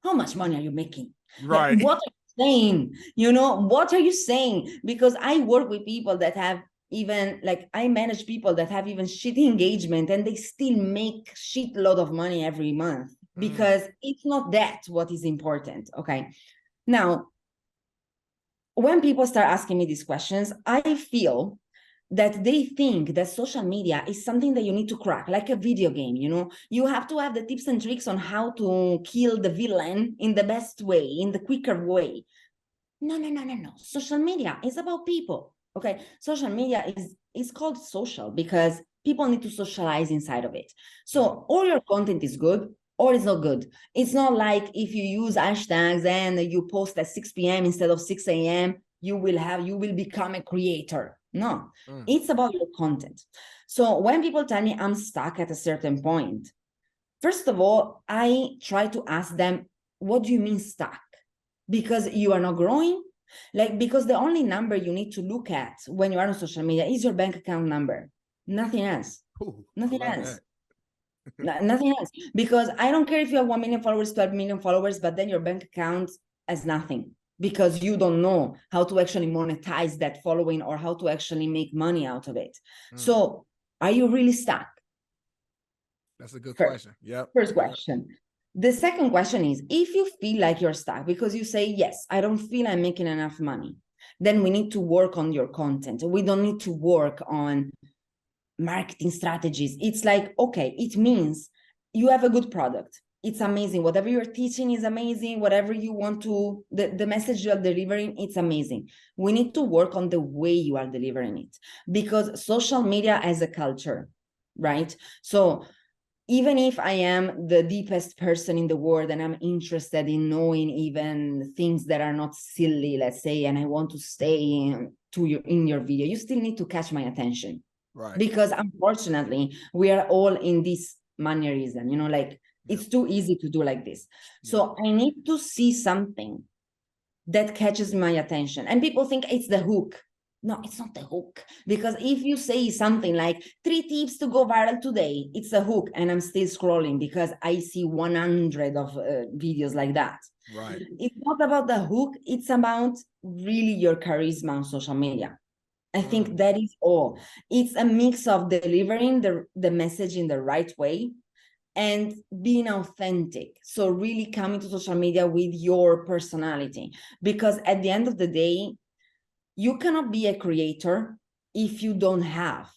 how much money are you making? Right. Like, what are you saying? What are you saying? Because I work with people that have even like I manage people that have even shitty engagement and they still make shitload of money every month because it's not that what is important. Okay. Now, when people start asking me these questions, I feel that they think that social media is something that you need to crack, like a video game, you know? You have to have the tips and tricks on how to kill the villain in the best way, in the quicker way. No. Social media is about people, okay? Social media is called social because people need to socialize inside of it. So or your content is good or it's not good. It's not like if you use hashtags and you post at 6 p.m. instead of 6 a.m., you will become a creator. No, it's about your content. So when people tell me I'm stuck at a certain point, first of all, I try to ask them, what do you mean stuck? Because you are not growing? Like, because the only number you need to look at when you are on social media is your bank account number. Nothing else. Ooh, Nothing else. Nothing else. Because I don't care if you have 1 million followers, 12 million followers, but then your bank account has nothing because you don't know how to actually monetize that following or how to actually make money out of it. So are you really stuck? That's a good question. Yep. First question. The second question is, if you feel like you're stuck because you say, yes, I don't feel I'm making enough money, then we need to work on your content. We don't need to work on marketing strategies. It's like, okay, it means you have a good product. It's amazing. Whatever you're teaching is amazing. Whatever you want to, the message you are delivering, it's amazing. We need to work on the way you are delivering it because social media as a culture, right? So even if I am the deepest person in the world and I'm interested in knowing even things that are not silly, let's say, and I want to stay in your video, you still need to catch my attention. Right. Because unfortunately, we are all in this mannerism, you know, like it's too easy to do like this. So I need to see something that catches my attention. And people think it's the hook. No, it's not the hook. Because if you say something like 3 tips to go viral today, it's a hook. And I'm still scrolling because I see 100 of videos like that. Right. It's not about the hook. It's about really your charisma on social media. I think that is all. It's a mix of delivering the message in the right way and being authentic. So really coming to social media with your personality. Because at the end of the day, you cannot be a creator if you don't have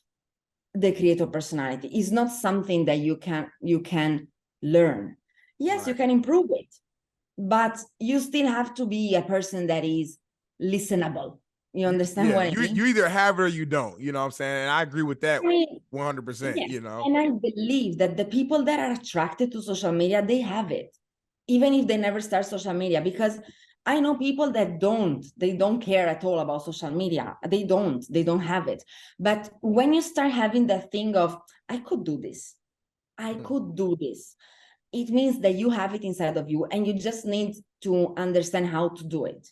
the creator personality. It's not something that you can learn. Yes, you can improve it, but you still have to be a person that is listenable. You understand what I mean? You either have it or you don't. You know what I'm saying? And I agree with that 100%. Yes. You know, and I believe that the people that are attracted to social media, they have it, even if they never start social media. Because I know people that they don't care at all about social media. They don't have it. But when you start having that thing of, I could do this, it means that you have it inside of you and you just need to understand how to do it.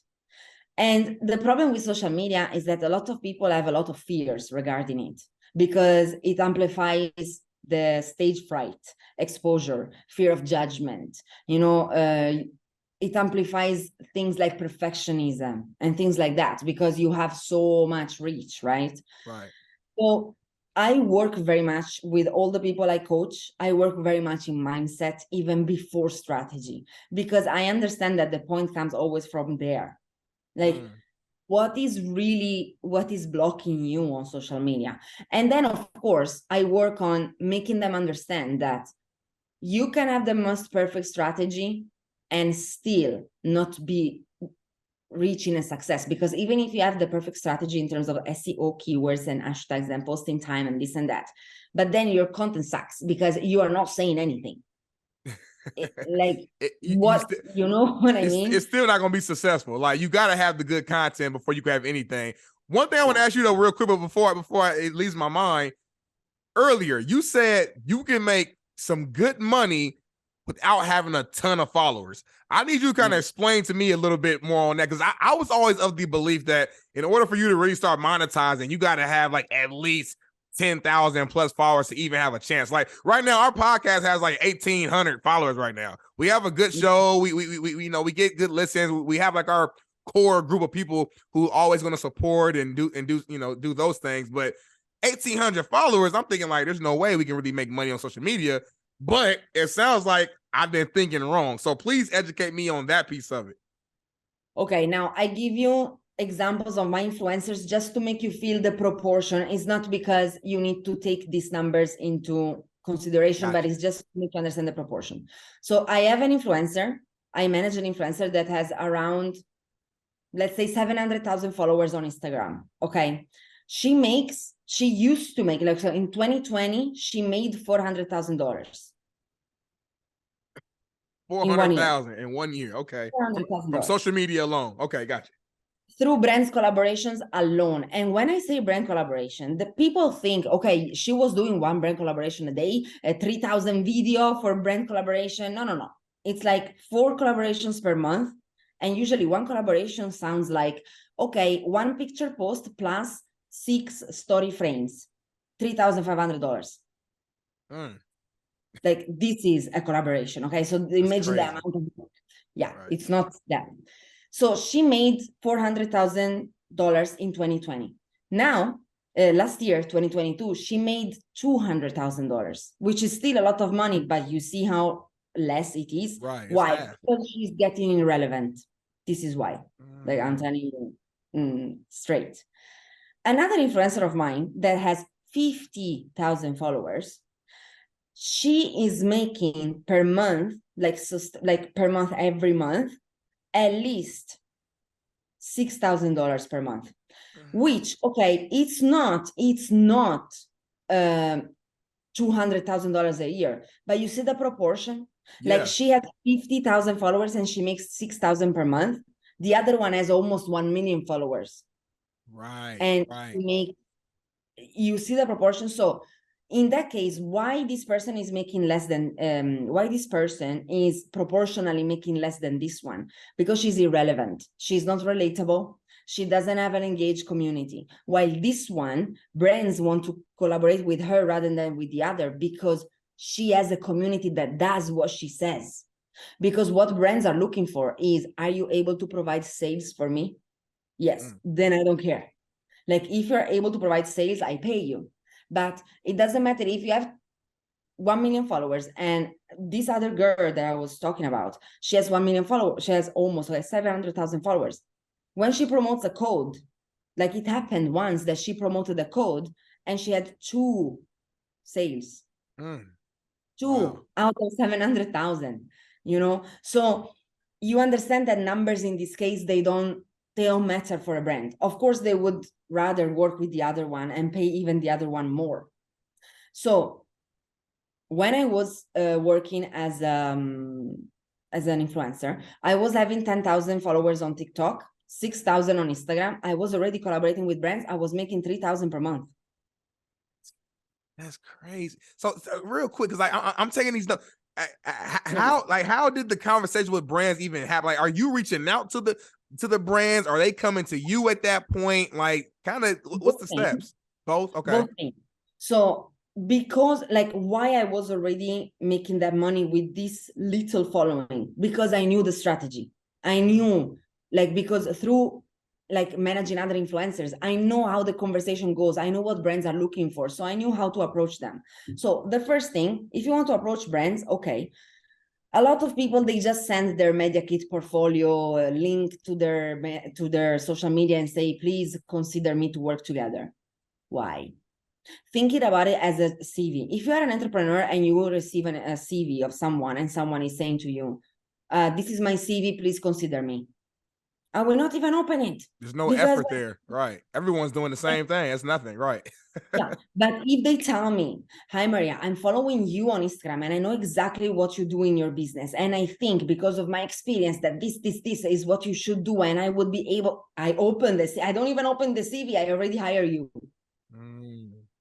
And the problem with social media is that a lot of people have a lot of fears regarding it because it amplifies the stage fright, exposure, fear of judgment, it amplifies things like perfectionism and things like that because you have so much reach, right? Right. So I work very much with all the people I coach. I work very much in mindset, even before strategy, because I understand that the point comes always from there. Like, what is blocking you on social media? And then, of course, I work on making them understand that you can have the most perfect strategy and still not be reaching a success. Because even if you have the perfect strategy in terms of SEO keywords and hashtags and posting time and this and that, but then your content sucks because you are not saying anything. You know what I mean? It's still not going to be successful. Like, you got to have the good content before you can have anything. One thing I want to ask you though, real quick, but before it leaves my mind, earlier you said you can make some good money without having a ton of followers. I need you to kind of explain to me a little bit more on that, because I was always of the belief that in order for you to really start monetizing, you got to have like at least 10,000 plus followers to even have a chance. Like right now, our podcast has like 1,800 followers right now. We have a good show. We get good listens. We have like our core group of people who always going to support and do do those things. But 1,800 followers, I'm thinking like, there's no way we can really make money on social media. But it sounds like I've been thinking wrong. So please educate me on that piece of it. Okay, now I give you examples of my influencers just to make you feel the proportion. It's not because you need to take these numbers into consideration, but it's just to make you understand the proportion. So I have an influencer. I manage an influencer that has around, let's say, 700,000 followers on Instagram. Okay. She used to make, like, so in 2020, she made $400,000. 400,000 in 1 year. Okay. From social media alone. Okay, gotcha. Through brands collaborations alone. And when I say brand collaboration, the people think, okay, she was doing one brand collaboration a day, a 3,000 video for brand collaboration. No. It's like 4 collaborations per month. And usually one collaboration sounds like, okay, 1 picture post plus 6 story frames, $3,500. Like, this is a collaboration. Okay, so imagine the amount of work. Yeah, right. It's not that. So she made $400,000 in 2020. Now, last year, 2022, she made $200,000, which is still a lot of money, but you see how less it is. Right. Why? Because she's getting irrelevant. This is why. Like, I'm telling you straight. Another influencer of mine that has 50,000 followers, she is making per month, like per month, every month, at least $6,000 per month, which, okay, it's not $200,000 a year, but you see the proportion. Yeah. Like, she has 50,000 followers and she makes 6,000 per month. The other one has almost 1 million followers. Right. And right. You see the proportion. So in that case, why this person is making less than, why this person is proportionally making less than this one? Because she's irrelevant. She's not relatable. She doesn't have an engaged community. While this one, brands want to collaborate with her rather than with the other because she has a community that does what she says. Because what brands are looking for is, are you able to provide sales for me? Yes, then I don't care. Like, if you're able to provide sales, I pay you. But it doesn't matter if you have 1 million followers, and this other girl that I was talking about, she has 1 million followers. She has almost like 700,000 followers. When she promotes a code, like, it happened once that she promoted a code and she had 2 sales. 2 out of 700,000, So you understand that numbers in this case, they don't matter for a brand. Of course, they would rather work with the other one and pay even the other one more. So when I was working as an influencer, I was having 10,000 followers on TikTok, 6,000 on Instagram. I was already collaborating with brands. I was making 3,000 per month. That's crazy. So real quick, because I'm taking these notes. How did the conversation with brands even happen? Like, are you reaching out to the brands? Are they coming to you at that point? Like, kind of, what's the steps? Both. Okay. Both things. So, because, like, why I was already making that money with this little following, because I knew the strategy. I knew, like, because through, like, managing other influencers, I know how the conversation goes. I know what brands are looking for. So I knew how to approach them. So the first thing, if you want to approach brands, okay, a lot of people, they just send their media kit portfolio link to their social media and say, please consider me to work together. Why? Thinking about it as a CV. If you are an entrepreneur and you will receive a CV of someone and someone is saying to you, this is my CV, please consider me, I will not even open it. There's no effort there, right? Everyone's doing the same thing. It's nothing, right? Yeah, but if they tell me, hi Maria, I'm following you on Instagram and I know exactly what you do in your business, and I think because of my experience that this is what you should do, and I would be able, I open this. I don't even open the CV. I already hire you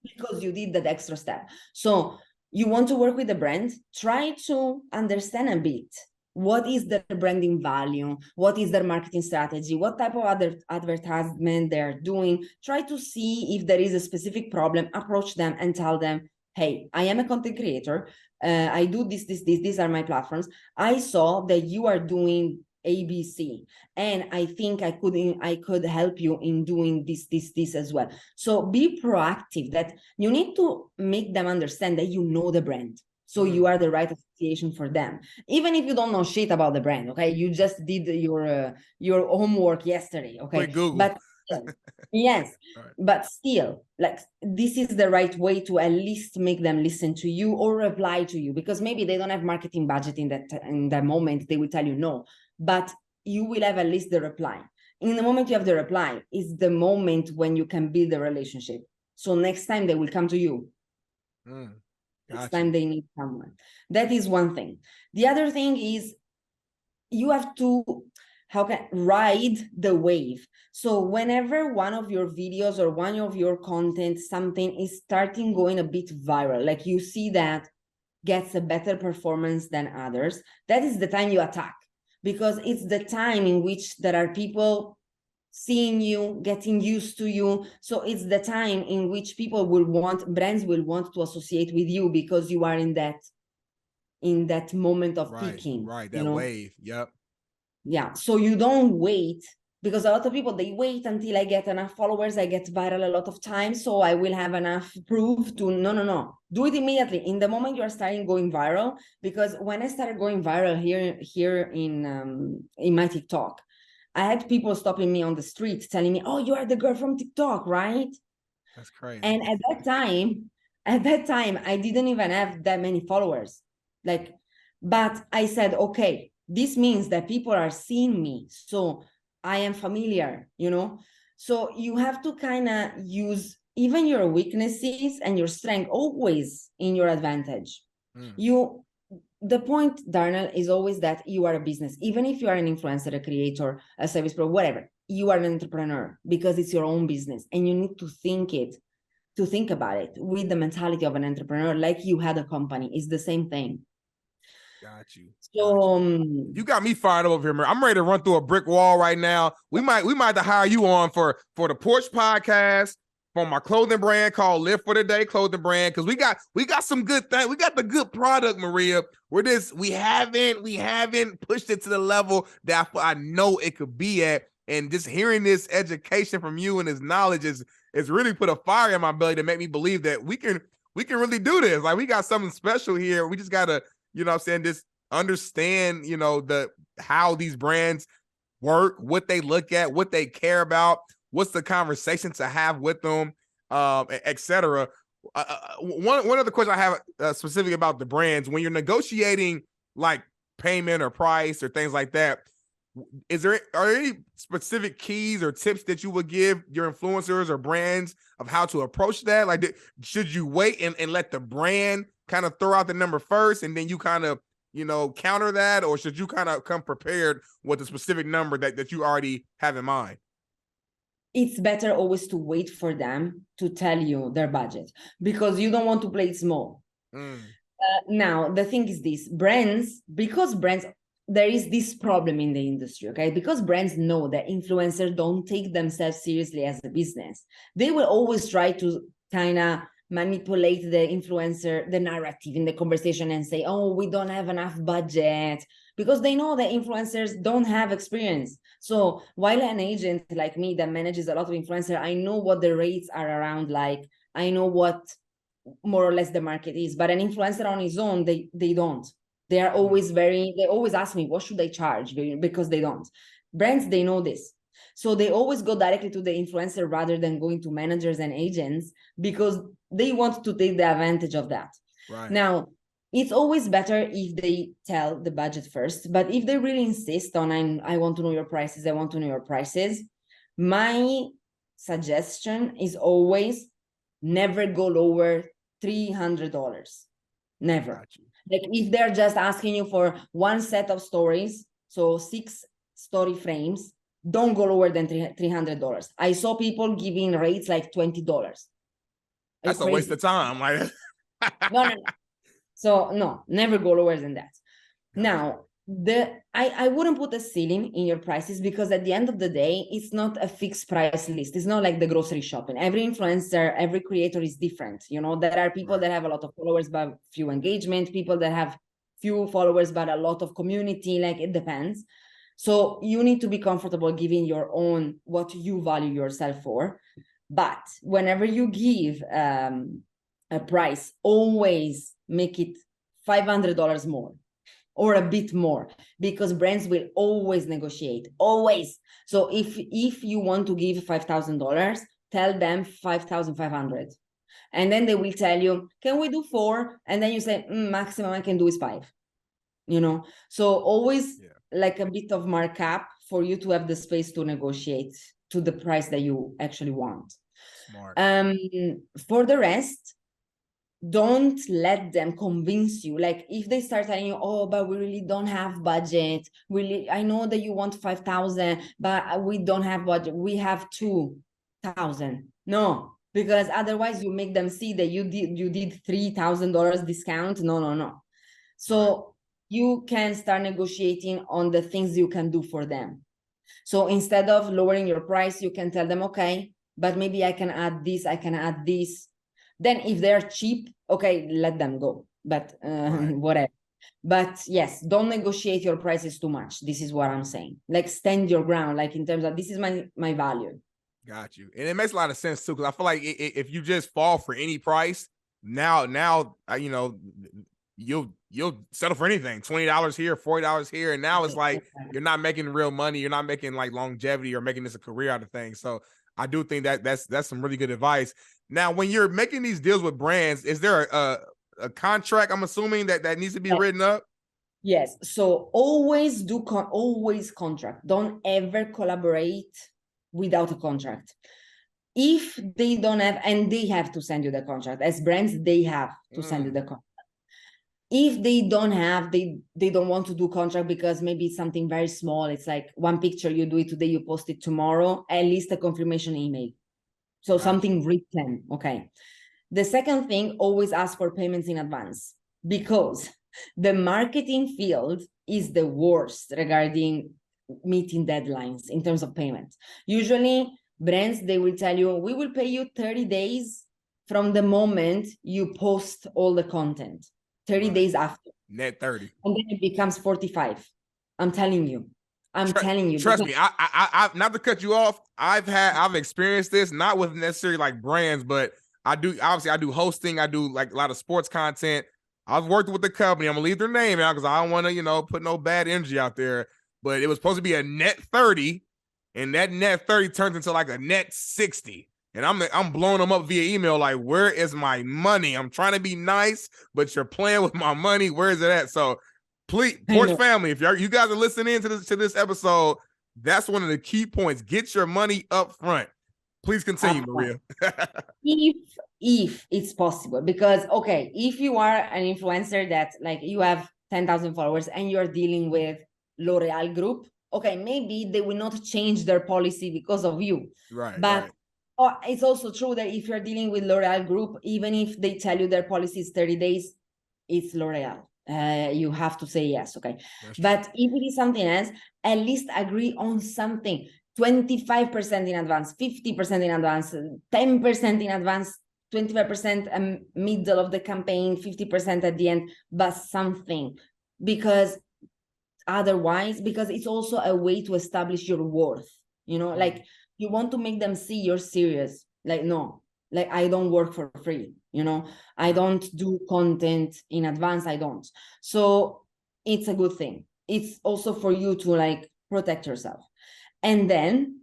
because you did that extra step. So you want to work with the brand, try to understand a bit. What is their branding value? What is their marketing strategy? What type of other advertisement they're doing? Try to see if there is a specific problem, approach them and tell them, hey, I am a content creator. I do this. These are my platforms. I saw that you are doing ABC, and I think I could help you in doing this as well. So be proactive, that you need to make them understand that you know the brand. So you are the right association for them, even if you don't know shit about the brand. Okay, you just did your homework yesterday. Okay, Quick Google. but yes, Right. but still, like, this is the right way to at least make them listen to you or reply to you, because maybe they don't have marketing budget in that moment. They will tell you no, but you will have at least the reply. In the moment you have the reply is the moment when you can build a relationship. So next time they will come to you. Next time they need someone. That is one thing. The other thing is you have to ride the wave. So whenever one of your videos or one of your content, something is starting going a bit viral, like you see that gets a better performance than others, that is the time you attack, because it's the time in which there are people seeing you, getting used to you. So it's the time in which brands will want to associate with you, because you are in that moment of peaking. Right, that wave. Yep. Yeah, so you don't wait, because a lot of people, they wait until I get enough followers, I get viral a lot of times, so I will have enough proof to, no. Do it immediately, in the moment you are starting going viral. Because when I started going viral here in my TikTok, I had people stopping me on the street telling me, oh, you are the girl from TikTok, right? That's crazy. And at that time, I didn't even have that many followers. But I said, okay, this means that people are seeing me, so I am familiar, So you have to kind of use even your weaknesses and your strength always in your advantage. The point, Darnell, is always that you are a business. Even if you are an influencer, a creator, a service pro, whatever, you are an entrepreneur, because it's your own business, and you need to think about it with the mentality of an entrepreneur, like you had a company. It's the same thing. Got you. So you got me fired up over here, man. I'm ready to run through a brick wall right now. We might have to hire you on for the Porch podcast, for my clothing brand called Live for the Day clothing brand, because we got some good things. We got the good product, Maria. We haven't pushed it to the level that I know it could be at. And just hearing this education from you and this knowledge is really put a fire in my belly to make me believe that we can really do this. Like, we got something special here. We just gotta, you know what I'm saying, just understand, how these brands work, what they look at, what they care about, what's the conversation to have with them, etc. One other question I have specifically about the brands: when you're negotiating like payment or price or things like that, are there any specific keys or tips that you would give your influencers or brands of how to approach that? Like, should you wait and let the brand kind of throw out the number first, and then you kind of, counter that, or should you kind of come prepared with a specific number that you already have in mind? It's better always to wait for them to tell you their budget, because you don't want to play small. Now, the thing is this: because brands, there is this problem in the industry, okay? Because brands know that influencers don't take themselves seriously as a business, they will always try to kind of manipulate the influencer, the narrative in the conversation, and say, oh, we don't have enough budget, because they know that influencers don't have experience. So while an agent like me that manages a lot of influencers, I know what the rates are around, like I know what more or less the market is, but an influencer on his own, they don't. They are always they always ask me, what should I charge? Because they don't. Brands, they know this. So they always go directly to the influencer rather than going to managers and agents, because they want to take the advantage of that. Right. Now, it's always better if they tell the budget first, but if they really insist on, I want to know your prices, my suggestion is always never go lower $300. Never. Like, if they're just asking you for one set of stories, so 6 story frames, don't go lower than $300. I saw people giving rates like $20. That's a waste of time. Like, no. So no, never go lower than that. Now, I wouldn't put a ceiling in your prices, because at the end of the day, it's not a fixed price list. It's not like the grocery shopping. Every influencer, every creator is different. There are people that have a lot of followers but few engagement, people that have few followers but a lot of community. Like, it depends. So you need to be comfortable giving your own, what you value yourself for. But whenever you give a price, always make it $500 more or a bit more, because brands will always negotiate, always. So if you want to give $5,000, tell them 5,500. And then they will tell you, can we do 4? And then you say, maximum I can do is 5. So always like a bit of markup for you to have the space to negotiate to the price that you actually want. Smart. For the rest, don't let them convince you. Like if they start telling you, oh, but we really don't have budget. I know that you want 5,000, but we don't have budget. We have 2,000. No, because otherwise you make them see that you did $3,000 discount. No. So you can start negotiating on the things you can do for them. So instead of lowering your price, you can tell them, okay, but maybe I can add this, I can add this. Then if they're cheap, okay, let them go. But whatever. But yes, don't negotiate your prices too much. This is what I'm saying. Like stand your ground, like in terms of this is my value. Got you. And it makes a lot of sense too, because I feel like if you just fall for any price, now you'll settle for anything. $20 here, $40 here, and now it's like you're not making real money. You're not making like longevity or making this a career out of things. So I do think that's some really good advice. Now, when you're making these deals with brands, is there a contract? I'm assuming that needs to be written up. Yes. So always always contract. Don't ever collaborate without a contract. If they don't have, and they have to send you the contract as brands, they have to send you the contract. If they don't have, they don't want to do contract because maybe it's something very small. It's like one picture, you do it today, you post it tomorrow, at least a confirmation email. So something written. Okay. The second thing, always ask for payments in advance, because the marketing field is the worst regarding meeting deadlines in terms of payments. Usually brands, they will tell you, we will pay you 30 days from the moment you post all the content. 30 days after. Net 30. And then it becomes 45. I'm telling you. telling you. Trust me, I not to cut you off. I've experienced this, not with necessarily like brands, but I do hosting, I do like a lot of sports content. I've worked with the company. I'm gonna leave their name out because I don't want to, put no bad energy out there. But it was supposed to be a net 30, and that net 30 turns into like a net 60. And I'm blowing them up via email, like, where is my money? I'm trying to be nice, but you're playing with my money. Where is it at? So please, Porch family, if you guys are listening to this episode, that's one of the key points. Get your money up front. Please continue, Maria. If it's possible, because okay, if you are an influencer that like you have 10,000 followers and you're dealing with L'Oreal Group, okay, maybe they will not change their policy because of you. But it's also true that if you're dealing with L'Oreal Group, even if they tell you their policy is 30 days, it's L'Oreal. You have to say yes, okay? But if it is something else, at least agree on something. 25% in advance, 50% in advance, 10% in advance, 25% middle of the campaign, 50% at the end, but something. Because otherwise, because it's also a way to establish your worth, like you want to make them see you're serious. Like, no, like I don't work for free, I don't do content in advance. I don't. So it's a good thing. It's also for you to like protect yourself. And then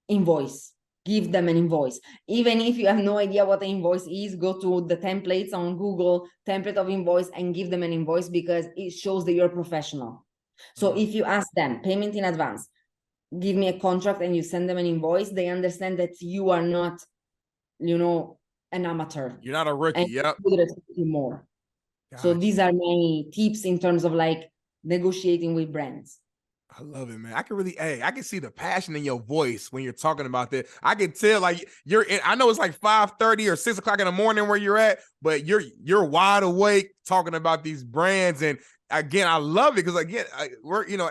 invoice, give them an invoice. Even if you have no idea what the invoice is, go to the templates on Google, template of invoice, and give them an invoice, because it shows that you're professional. So if you ask them payment in advance, give me a contract, and you send them an invoice, they understand that you are not, an amateur. You're not a rookie. Yep. More. So these are my tips in terms of like negotiating with brands. I love it, man. I can see the passion in your voice when you're talking about this. I can tell, like, I know it's like 5:30 or 6 o'clock in the morning where you're at, but you're wide awake talking about these brands. And again, I love it because again,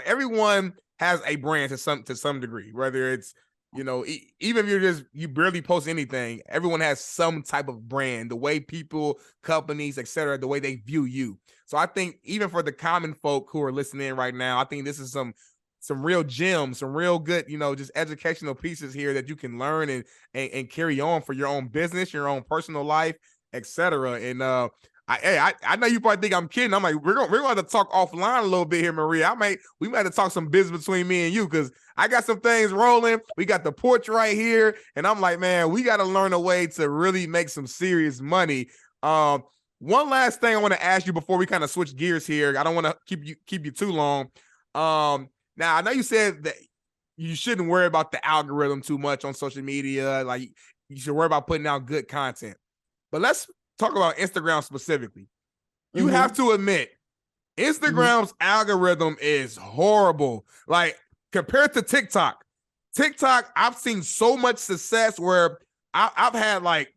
everyone has a brand to some degree, whether it's, even if you barely post anything, everyone has some type of brand, the way people, companies, etc., the way they view you. So I think even for the common folk who are listening right now, I think this is some some real gems, some real good, just educational pieces here that you can learn and carry on for your own business, your own personal life, etc. And I know you probably think I'm kidding. I'm like, we're going to have to talk offline a little bit here, Maria. We might have to talk some business between me and you, because I got some things rolling. We got the porch right here, and I'm like, man, we got to learn a way to really make some serious money. One last thing I want to ask you before we kind of switch gears here. I don't want to keep you too long. Now I know you said that you shouldn't worry about the algorithm too much on social media. Like, you should worry about putting out good content. But let's talk about Instagram specifically. You have to admit, Instagram's algorithm is horrible. Like, compared to TikTok, I've seen so much success where I've had like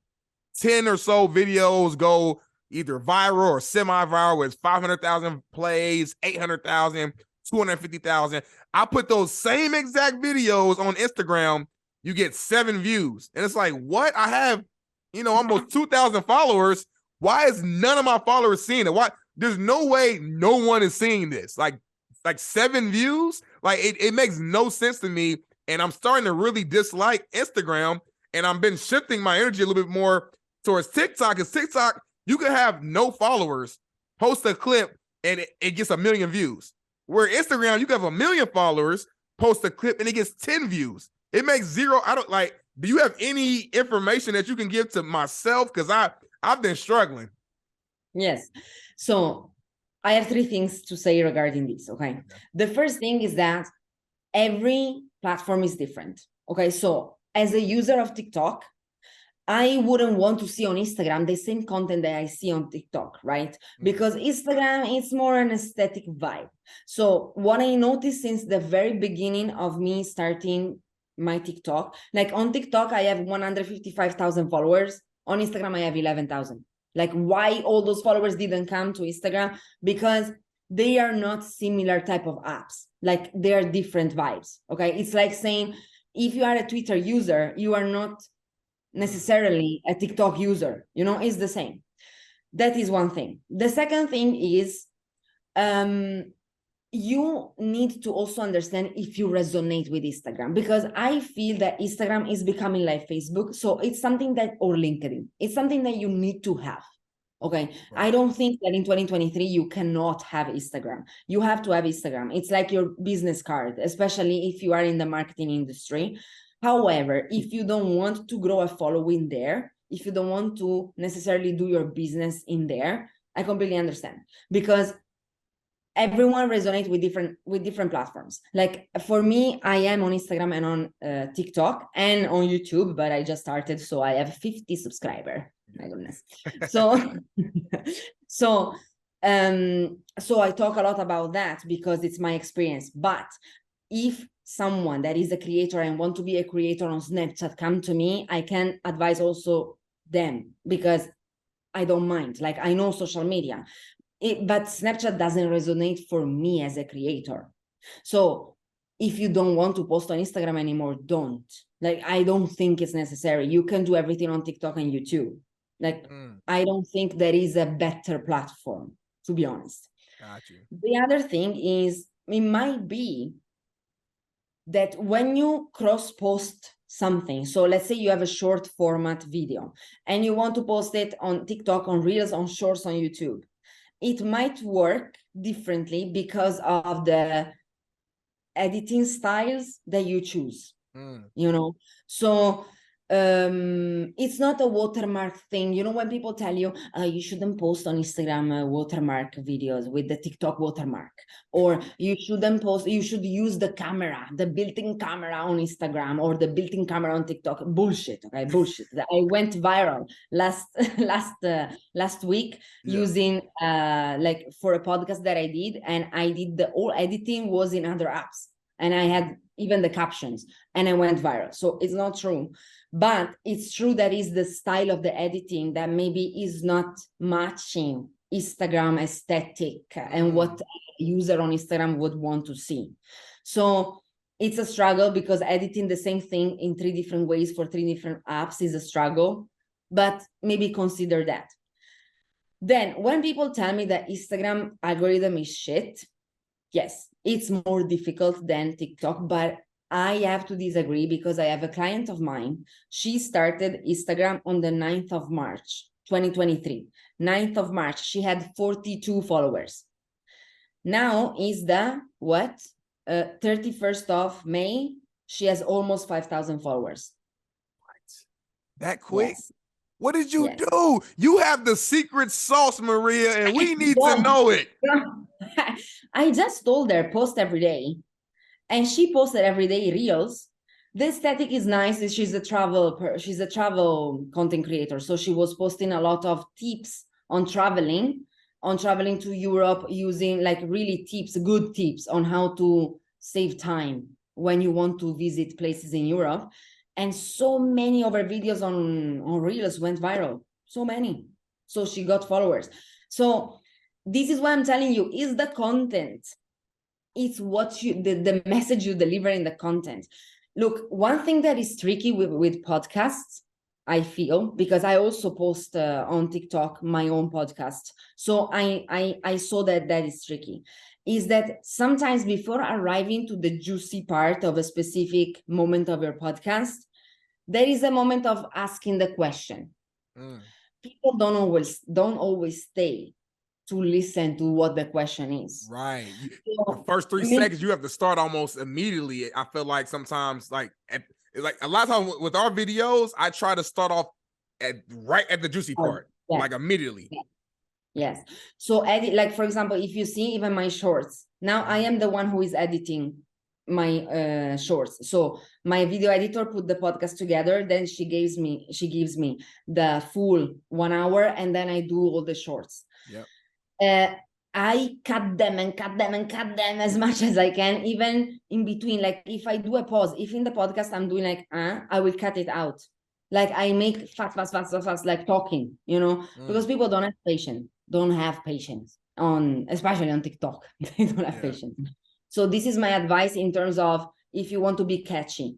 10 or so videos go either viral or semi-viral with 500,000 plays, 800,000, 250,000. I put those same exact videos on Instagram, you get 7 views. And it's like, what? I have, almost 2,000 followers. Why is none of my followers seeing it? Why? There's no way no one is seeing this. Like 7 views? Like, it makes no sense to me. And I'm starting to really dislike Instagram. And I've been shifting my energy a little bit more towards TikTok. Because TikTok, you can have no followers, post a clip, and it gets 1 million views. Where Instagram, you can have 1 million followers, post a clip, and it gets 10 views. It makes zero. Do you have any information that you can give to myself? Because I've been struggling. Yes. So I have 3 things to say regarding this. Okay. The first thing is that every platform is different. Okay. So as a user of TikTok, I wouldn't want to see on Instagram the same content that I see on TikTok, right? Because Instagram is more an aesthetic vibe. So what I noticed since the very beginning of me starting my TikTok, like on TikTok, I have 155,000 followers. On Instagram, I have 11,000. Like, why all those followers didn't come to Instagram? Because they are not similar type of apps. Like, they are different vibes. Okay. It's like saying, if you are a Twitter user, you are not necessarily a TikTok user, it's the same. That is one thing. The second thing is, you need to also understand if you resonate with Instagram, because I feel that Instagram is becoming like Facebook. So it's something that, or LinkedIn, it's something that you need to have. Okay. Right. I don't think that in 2023, you cannot have Instagram. You have to have Instagram. It's like your business card, especially if you are in the marketing industry. However, if you don't want to grow a following there, if you don't want to necessarily do your business in there, I completely understand, because everyone resonates with different platforms. Like, for me, I am on Instagram and on TikTok and on YouTube, but I just started, so I have 50 subscribers. My goodness. So I talk a lot about that because it's my experience. But if someone that is a creator and want to be a creator on Snapchat come to me, I can advise also them, because I don't mind. Like, I know social media, but Snapchat doesn't resonate for me as a creator. So if you don't want to post on Instagram anymore, don't. Like, I don't think it's necessary. You can do everything on TikTok and YouTube. Like, I don't think there is a better platform, to be honest. Got you. The other thing is, it might be that when you cross-post something, so let's say you have a short format video and you want to post it on TikTok, on Reels, on Shorts, on YouTube, it might work differently because of the editing styles that you choose. So it's not a watermark thing. When people tell you you shouldn't post on Instagram watermark videos with the TikTok watermark, or you shouldn't post, you should use the camera, the built-in camera on Instagram or the built-in camera on TikTok. Bullshit. Okay, bullshit. I went viral last week using like for a podcast that I did, and I did the whole editing was in other apps, and I had even the captions, and I went viral. So it's not true. But it's true that is the style of the editing that maybe is not matching Instagram aesthetic and what a user on Instagram would want to see. So it's a struggle, because editing the same thing in 3 different ways for 3 different apps is a struggle, but maybe consider that. Then when people tell me that Instagram algorithm is shit, Yes, it's more difficult than TikTok, but I have to disagree because I have a client of mine. She started Instagram on the 9th of March, 2023. 9th of March, she had 42 followers. Now is the what? 31st of May, she has almost 5,000 followers. That quick? Yes. What did you Yes. do? You have the secret sauce, Maria, and we need to Don't. know it. I just told her post every day, and she posted every day reels. The aesthetic is nice. She's a travel content creator, so she was posting a lot of tips on traveling to Europe, using like really tips, good tips on how to save time when you want to visit places in Europe. And so many of her videos on reels went viral. So many. So she got followers. So this is what I'm telling you, is the content. It's what the message you deliver in the content. Look, one thing that is tricky with podcasts, I feel, because I also post on TikTok my own podcast. So I saw that is tricky, is that sometimes before arriving to the juicy part of a specific moment of your podcast, there is a moment of asking the question. People don't always stay to listen to what the question is. Right. The first 3 seconds, you have to start almost immediately. I feel like sometimes, like a lot of times with our videos, I try to start off right at the juicy part, yes. like immediately. Yes. So edit, like for example, if you see even my shorts, now I am the one who is editing my shorts. So my video editor put the podcast together, then she gives me the full 1 hour, and then I do all the shorts. Yep. I cut them as much as I can, even in between. Like if I do a pause, if in the podcast I'm doing like, I will cut it out. Like I make fast, like talking, because people don't have patience especially on TikTok. They don't have patience. So this is my advice in terms of, if you want to be catchy,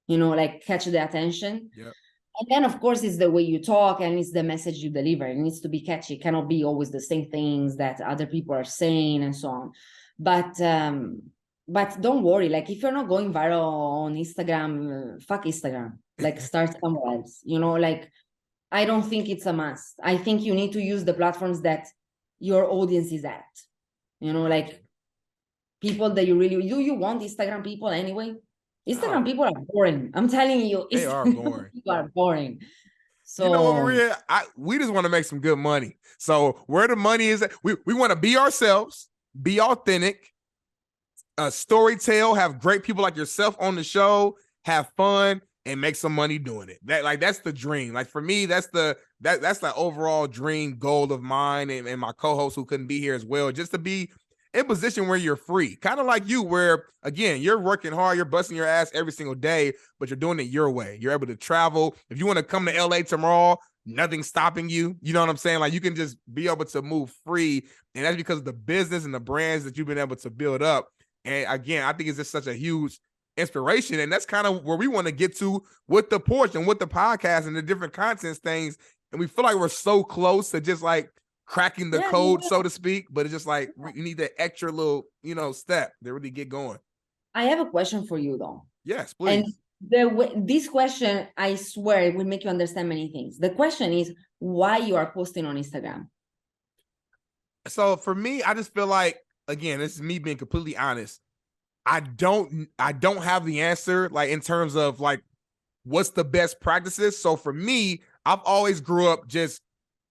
like catch the attention. Yep. And then, of course, it's the way you talk and it's the message you deliver. It needs to be catchy. It cannot be always the same things that other people are saying and so on. But don't worry. Like if you're not going viral on Instagram, fuck Instagram. Like start somewhere else. Like I don't think it's a must. I think you need to use the platforms that your audience is at. Like people that you really do. You want Instagram people anyway? Instagram people are boring. I'm telling you, they are boring. People are boring. So you know what, Maria? We just want to make some good money. So where the money is, we want to be ourselves, be authentic, storytell, have great people like yourself on the show, have fun, and make some money doing it. That's the dream. Like for me, that's the overall dream goal of mine and my co-host who couldn't be here as well, just to be in a position where you're free, kind of like you, where again, you're working hard, you're busting your ass every single day, but you're doing it your way. You're able to travel. If you want to come to LA tomorrow, nothing's stopping you. You know what I'm saying? Like you can just be able to move free. And that's because of the business and the brands that you've been able to build up. And again, I think it's just such a huge inspiration. And that's kind of where we want to get to with the Porch and with the podcast and the different contents things. And we feel like we're so close to just like cracking the code, so to speak, but it's just like you need that extra little, step to really get going. I have a question for you though. Yes, please. And this question, I swear, it will make you understand many things. The question is why you are posting on Instagram. So for me, I just feel like, again, this is me being completely honest. I don't have the answer, like in terms of like what's the best practices. So for me, I've always grew up just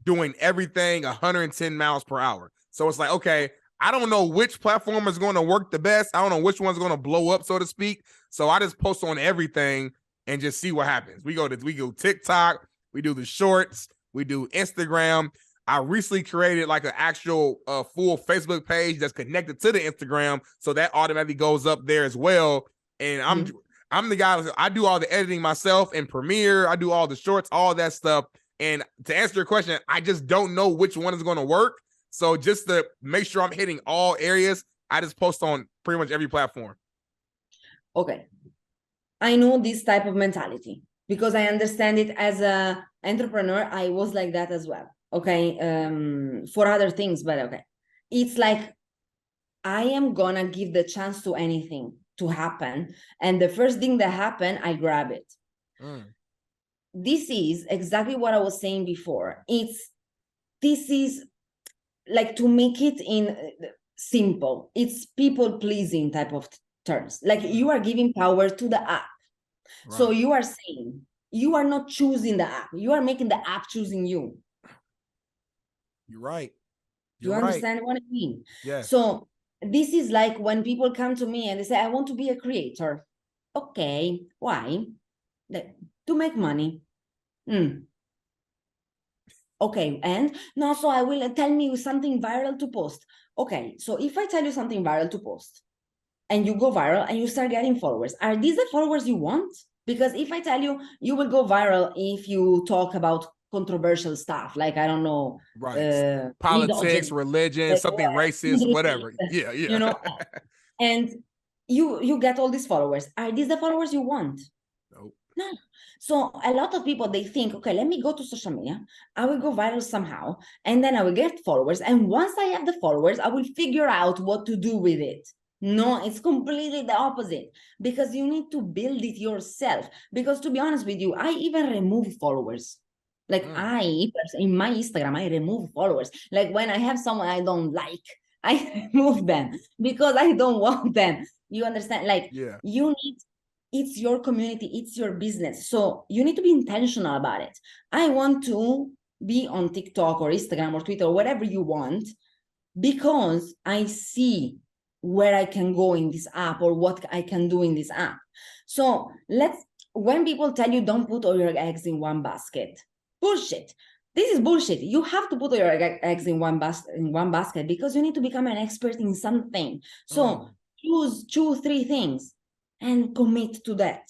doing everything 110 miles per hour. So it's like, okay, I don't know which platform is going to work the best. I don't know which one's going to blow up, so to speak. So I just post on everything and just see what happens. We go TikTok, we do the shorts, we do Instagram. I recently created like an actual full Facebook page that's connected to the Instagram, so that automatically goes up there as well. And I'm the guy. I do all the editing myself in Premiere. I do all the shorts, all that stuff. And to answer your question, I just don't know which one is going to work. So just to make sure I'm hitting all areas, I just post on pretty much every platform. Okay. I know this type of mentality because I understand it as an entrepreneur. I was like that as well. Okay. For other things, but okay. It's like I am gonna give the chance to anything to happen. And the first thing that happened, I grab it. This is exactly what I was saying before. This is like, to make it in simple, it's people pleasing type of terms. Like, you are giving power to the app. Right. So you are saying you are not choosing the app, you are making the app choosing you. You're right. You understand what I mean? Yeah. So this is like when people come to me and they say, I want to be a creator. Okay, why? To make money. Okay, and no, so I will tell me something viral to post. Okay, so if I tell you something viral to post and you go viral and you start getting followers, are these the followers you want? Because if I tell you, you will go viral if you talk about controversial stuff, like, I don't know, right, politics, religion, something racist, whatever. Yeah. You know, and you get all these followers. Are these the followers you want? Nope. No. So a lot of people, they think, okay, let me go to social media, I will go viral somehow, and then I will get followers. And once I have the followers, I will figure out what to do with it. No, it's completely the opposite, because you need to build it yourself. Because to be honest with you, I even remove followers. Like in my Instagram, I remove followers. Like when I have someone I don't like, I remove them because I don't want them. You understand? Like, you need, it's your community, it's your business. So you need to be intentional about it. I want to be on TikTok or Instagram or Twitter or whatever you want, because I see where I can go in this app or what I can do in this app. So when people tell you don't put all your eggs in one basket, bullshit. This is bullshit. You have to put all your eggs in one basket because you need to become an expert in something. So choose 2-3 things and commit to that.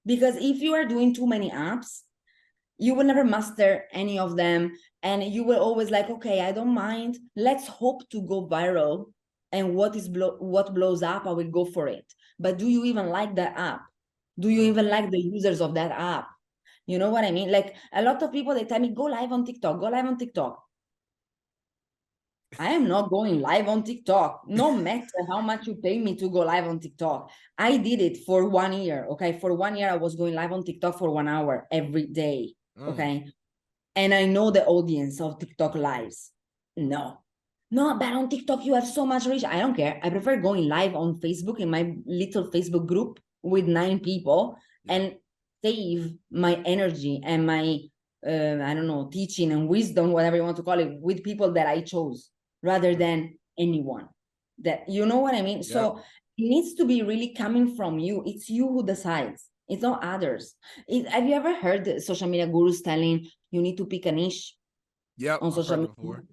Because if you are doing too many apps, you will never master any of them. And you will always like, okay, I don't mind. Let's hope to go viral. And what blows up, I will go for it. But do you even like that app? Do you even like the users of that app? You know what I mean? Like, a lot of people, they tell me, go live on TikTok, go live on TikTok. I am not going live on TikTok, no matter how much you pay me to go live on TikTok. I did it for 1 year, okay? For 1 year, I was going live on TikTok for 1 hour every day, okay? And I know the audience of TikTok lives. No, but on TikTok, you have so much reach. I don't care. I prefer going live on Facebook in my little Facebook group with 9 people and save my energy and my, I don't know, teaching and wisdom, whatever you want to call it, with people that I chose rather than anyone. That, you know what I mean? So it needs to be really coming from you. It's you who decides. It's not others. Have you ever heard social media gurus telling you need to pick a niche? On social media before.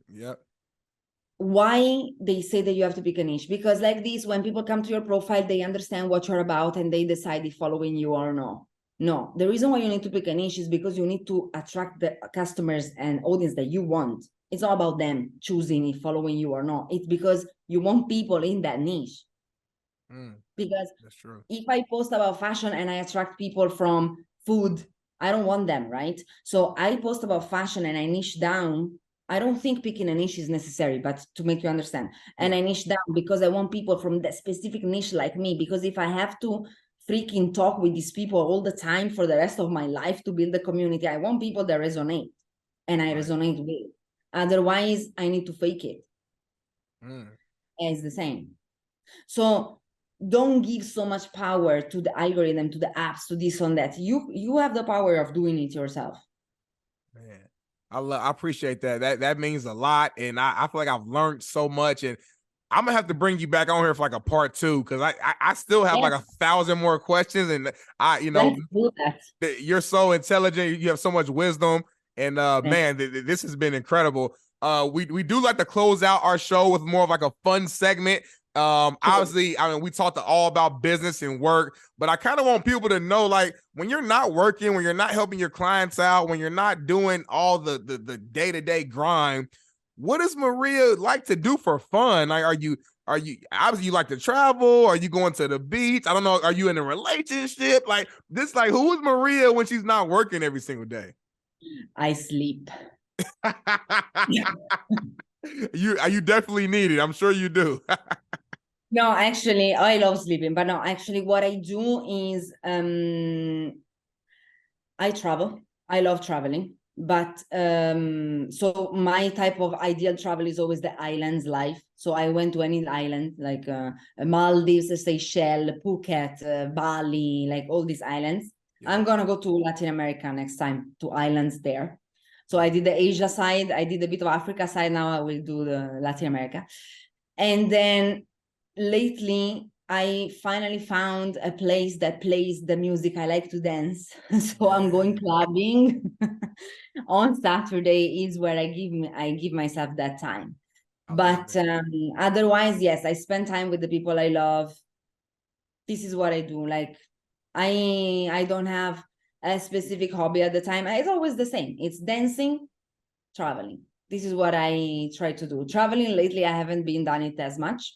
Why they say that you have to pick a niche? Because like this, when people come to your profile, they understand what you're about and they decide if following you or not. No, the reason why you need to pick a niche is because you need to attract the customers and audience that you want. It's not about them choosing if following you or not. It's because you want people in that niche. Because that's true. If I post about fashion and I attract people from food, I don't want them, right? So I post about fashion and I niche down. I don't think picking a niche is necessary, but to make you understand. And I niche down because I want people from that specific niche like me. Because if I have to freaking talk with these people all the time for the rest of my life to build a community, I want people that resonate and I resonate with. Otherwise, I need to fake it. It's the same. So don't give so much power to the algorithm, to the apps, to this and that. You have the power of doing it yourself. Man, I appreciate that. That means a lot, and I feel like I've learned so much. And I'm gonna have to bring you back on here for like a part 2 because I still have like 1,000 more questions, and Let's do that. You're so intelligent. You have so much wisdom, and man, this has been incredible. We do like to close out our show with more of like a fun segment. Obviously, I mean, we talked all about business and work, but I kind of want people to know, like, when you're not working, when you're not helping your clients out, when you're not doing all the day-to-day grind, what does Maria like to do for fun? Like, are you obviously you like to travel? Are you going to the beach? I don't know. Are you in a relationship? Like this, like, who is Maria when she's not working every single day? I sleep. You definitely need it. I'm sure you do. No, actually, I love sleeping, but no, actually, what I do is I travel. I love traveling, but so my type of ideal travel is always the islands life. So I went to any island like Maldives, Seychelles, Phuket, Bali, like all these islands. Yeah. I'm gonna go to Latin America next time to islands there. So I did the Asia side, I did a bit of Africa side. Now I will do the Latin America, and then lately I finally found a place that plays the music I like to dance. So I'm going clubbing on Saturday is where I give myself that time. I love But it. otherwise, yes, I spend time with the people I love. This is what I do. Like I don't have a specific hobby at the time. It's always the same. It's dancing, traveling. This is what I try to do. Traveling lately, I haven't been done it as much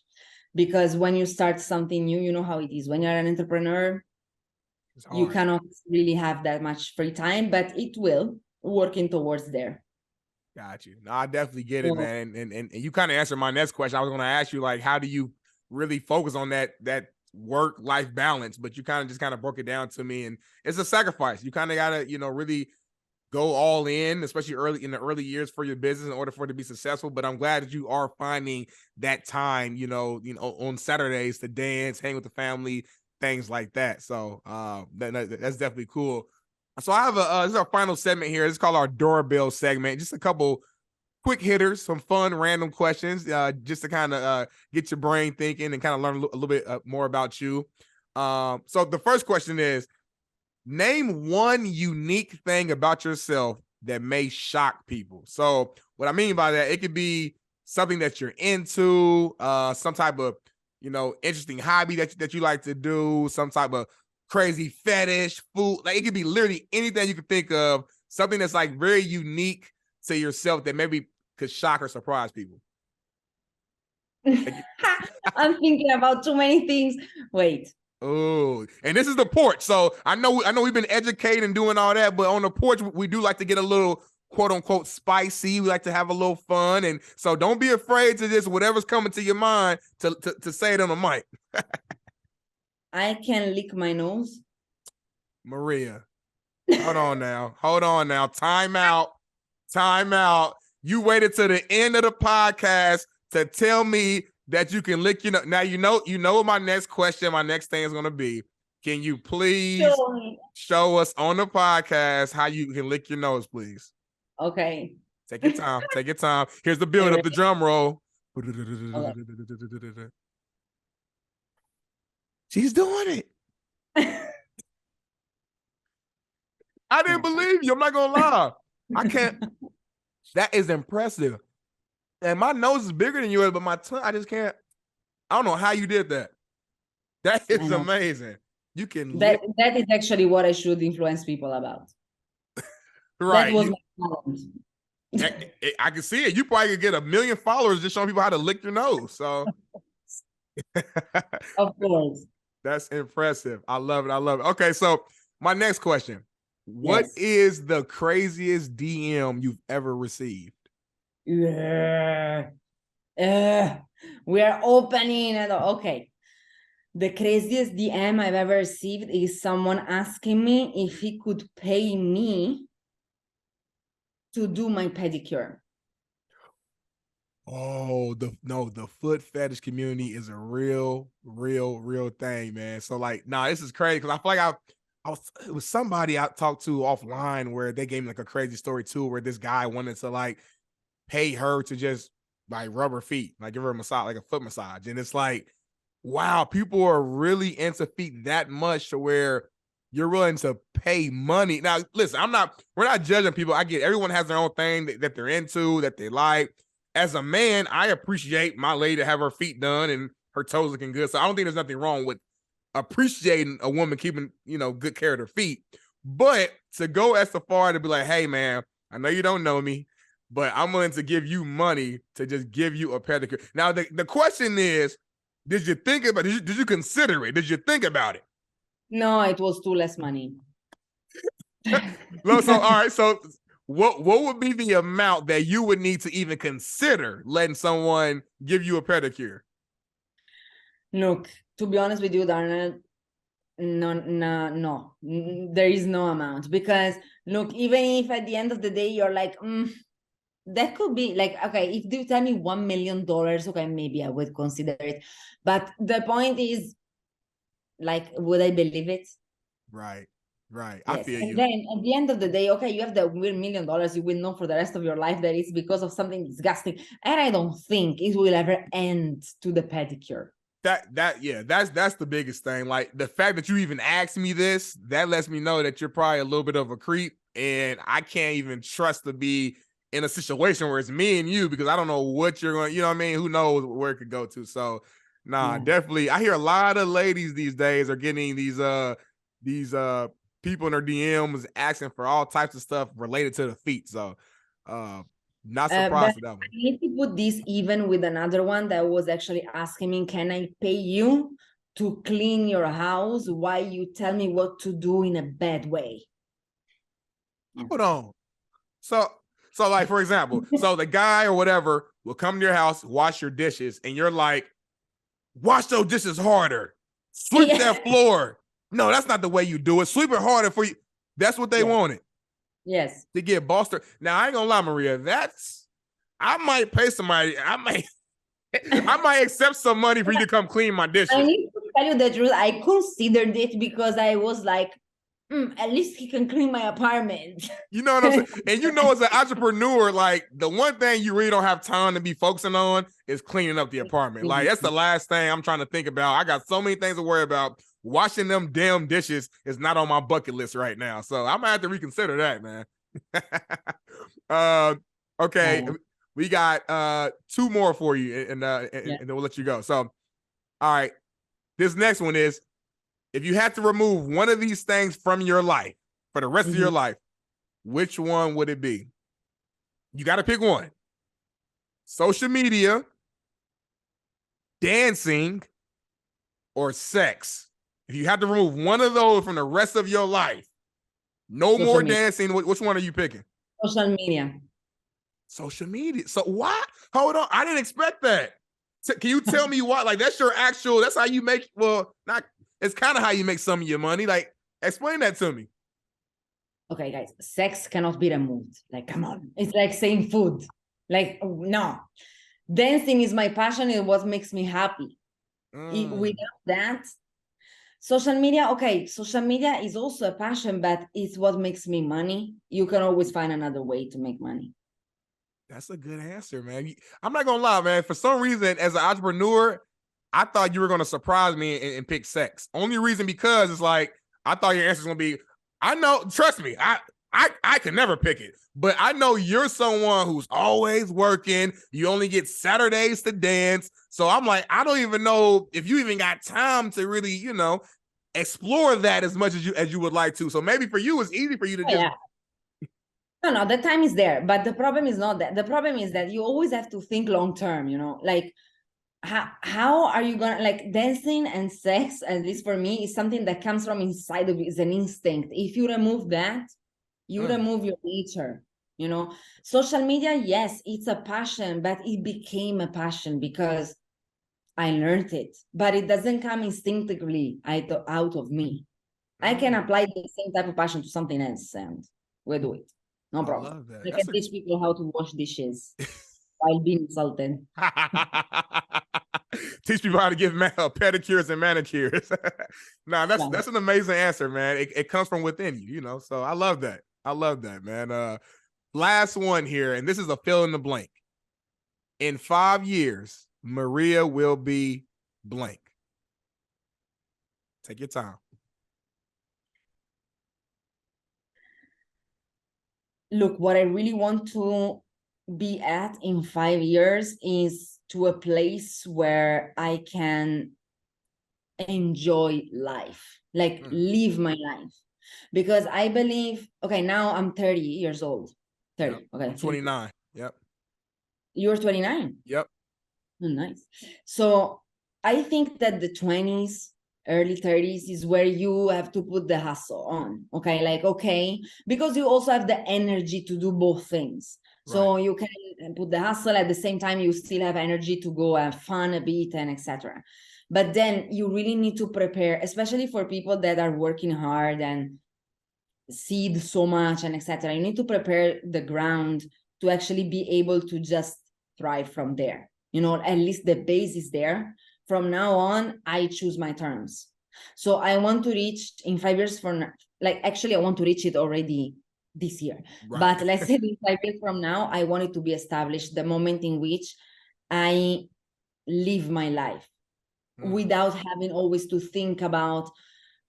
because when you start something new, you know how it is. When you're an entrepreneur, It's you hard. cannot really have that much free time, but it will working towards there. Got you. No, I definitely get it, So man. And you kind of answered my next question. I was going to ask you, like, how do you really focus on that work life balance? But you kind of just kind of broke it down to me, and it's a sacrifice. You kind of gotta, really go all in, especially early in the early years for your business in order for it to be successful. But I'm glad that you are finding that time, on Saturdays to dance, hang with the family, things like that. So that's definitely cool. So I have this is our final segment here. It's called our doorbell segment. Just a couple quick hitters, some fun random questions, just to kind of get your brain thinking and kind of learn a little bit more about you. So the first question is, name one unique thing about yourself that may shock people. So what I mean by that, it could be something that you're into, some type of, interesting hobby that you like to do, some type of crazy fetish, food. Like it could be literally anything you could think of, something that's like very unique to yourself that maybe could shock or surprise people. Like, I'm thinking about too many things. Wait. oh, and this is the porch. So I know we've been educating and doing all that, but on the porch, we do like to get a little quote unquote spicy. We like to have a little fun. And so don't be afraid to just whatever's coming to your mind to say it on the mic. I can lick my nose. Maria, hold on now. Hold on now. Time out. Time out. You waited to the end of the podcast to tell me that you can lick your nose. Now you know what my next question, my next thing is gonna be. Can you please Sure. show us on the podcast how you can lick your nose, please? Okay. Take your time. Take your time. Here's the build up, the drum roll. She's doing it. I didn't believe you. I'm not gonna lie. I can't. That is impressive. And my nose is bigger than yours, but my tongue, I just can't. I don't know how you did that. That I is know. amazing. You can That lick. that is actually what I should influence people about. That Right. was my talent. I can see it. You probably could get 1 million followers just showing people how to lick your nose. So Of course. that's impressive. I love it. I love it. Okay, so my next question. What Yes. is the craziest DM you've ever received? Yeah. We are opening it. Okay. The craziest DM I've ever received is someone asking me if he could pay me to do my pedicure. Oh, the foot fetish community is a real thing, man. So like, nah, this is crazy because I feel like it was somebody I talked to offline where they gave me like a crazy story too, where this guy wanted to like pay her to just like rub her feet, like give her a massage, like a foot massage. And it's like, wow, people are really into feet that much to where you're willing to pay money. Now, listen, we're not judging people. I get everyone has their own thing that they're into, that they like. As a man, I appreciate my lady to have her feet done and her toes looking good. So I don't think there's nothing wrong with appreciating a woman keeping, good care of their feet. But to go as far to be like, hey man, I know you don't know me, but I'm willing to give you money to just give you a pedicure. Now the question is, did you think about it? Did you consider it? Did you think about it? No, it was too less money. So all right, so what would be the amount that you would need to even consider letting someone give you a pedicure? Look, to be honest with you, Darnell, no, there is no amount, because look, even if at the end of the day you're like, that could be like, okay, if you tell me $1 million, okay, maybe I would consider it. But the point is, like, would I believe it? Right. Right. I Yes. feel And you. then at the end of the day, okay, you have the $1 million, you will know for the rest of your life that it's because of something disgusting. And I don't think it will ever end to the pedicure. That's the biggest thing. Like the fact that you even asked me this, that lets me know that you're probably a little bit of a creep, and I can't even trust to be in a situation where it's me and you, because I don't know what you're going, you know what I mean? Who knows where it could go to. So nah, definitely. I hear a lot of ladies these days are getting these people in their DMs asking for all types of stuff related to the feet. So not surprised But with that one. I need to put this even with another one that was actually asking me, can I pay you to clean your house while you tell me what to do in a bad way? Hold on. So like, for example, so the guy or whatever will come to your house, wash your dishes, and you're like, wash those dishes harder. Sweep that floor. No, that's not the way you do it. Sweep it harder for you. That's what they wanted. Yes. To get bossed. Now, I ain't gonna lie, Maria. I might pay somebody. I might accept some money for you to come clean my dishes. I need to tell you the truth. I considered it because I was like, at least he can clean my apartment. You know what I'm saying? And you know, as an entrepreneur, like the one thing you really don't have time to be focusing on is cleaning up the apartment. Like that's the last thing I'm trying to think about. I got so many things to worry about. Washing them damn dishes is not on my bucket list right now. So I'm gonna have to reconsider that, man. Okay. We got two more for you, and then we'll let you go. So, all right. This next one is, if you had to remove one of these things from your life for the rest of your life, which one would it be? You got to pick one. Social media, dancing, or sex. If you had to remove one of those from the rest of your life, no Social more media. dancing. Which one are you picking? Social media. Social media. So what? Hold on. I didn't expect that. Can you tell me why? Like that's your actual, that's how you make, well, not, it's kind of how you make some of your money. Like explain that to me. Okay, guys, sex cannot be removed. Like, come on. It's like saying food. Like, no. Dancing is my passion. It's what makes me happy. Without that, social media, okay, social media is also a passion, but it's what makes me money. You can always find another way to make money. That's a good answer, man. I'm not gonna lie, man. For some reason, as an entrepreneur, I thought you were gonna surprise me and pick sex. Only reason because it's like I thought your answer was gonna be, I know, trust me, I can never pick it. But I know you're someone who's always working. You only get Saturdays to dance. So I'm like, I don't even know if you even got time to really, explore that as much as you would like to. So maybe for you, it's easy for you to just. No, the time is there, but the problem is not that. The problem is that you always have to think long term, like how are you gonna, like, dancing and sex, at least for me, is something that comes from inside of you, is an instinct. If you remove that, you remove your nature. Social media, yes, it's a passion, but it became a passion because I learned it, but it doesn't come instinctively out of me. I can apply the same type of passion to something else, and we do it. No problem. I love that. I can teach people how to wash dishes while being insulted. Teach people how to give pedicures and manicures. That's an amazing answer, man. It comes from within you, so I love that. I love that, man. Last one here, and this is a fill in the blank. In 5 years, Maria will be blank. Take your time. Look, what I really want to be at in 5 years is to a place where I can enjoy life, like live my life. Because I believe, okay, now I'm 30 years old. 30, yep. Okay. I'm 29. Yep. You're 29? Yep. Oh, nice. So I think that the 20s, early 30s is where you have to put the hustle on. Okay, like, okay, because you also have the energy to do both things. So you can put the hustle at the same time, you still have energy to go have fun a bit and etc. But then you really need to prepare, especially for people that are working hard and seed so much and etc. You need to prepare the ground to actually be able to just thrive from there. At least the base is there. From now on, I choose my terms. So I want to reach in 5 years from, actually I want to reach it already this year. Right. But let's say in 5 years from now, I want it to be established the moment in which I live my life without having always to think about,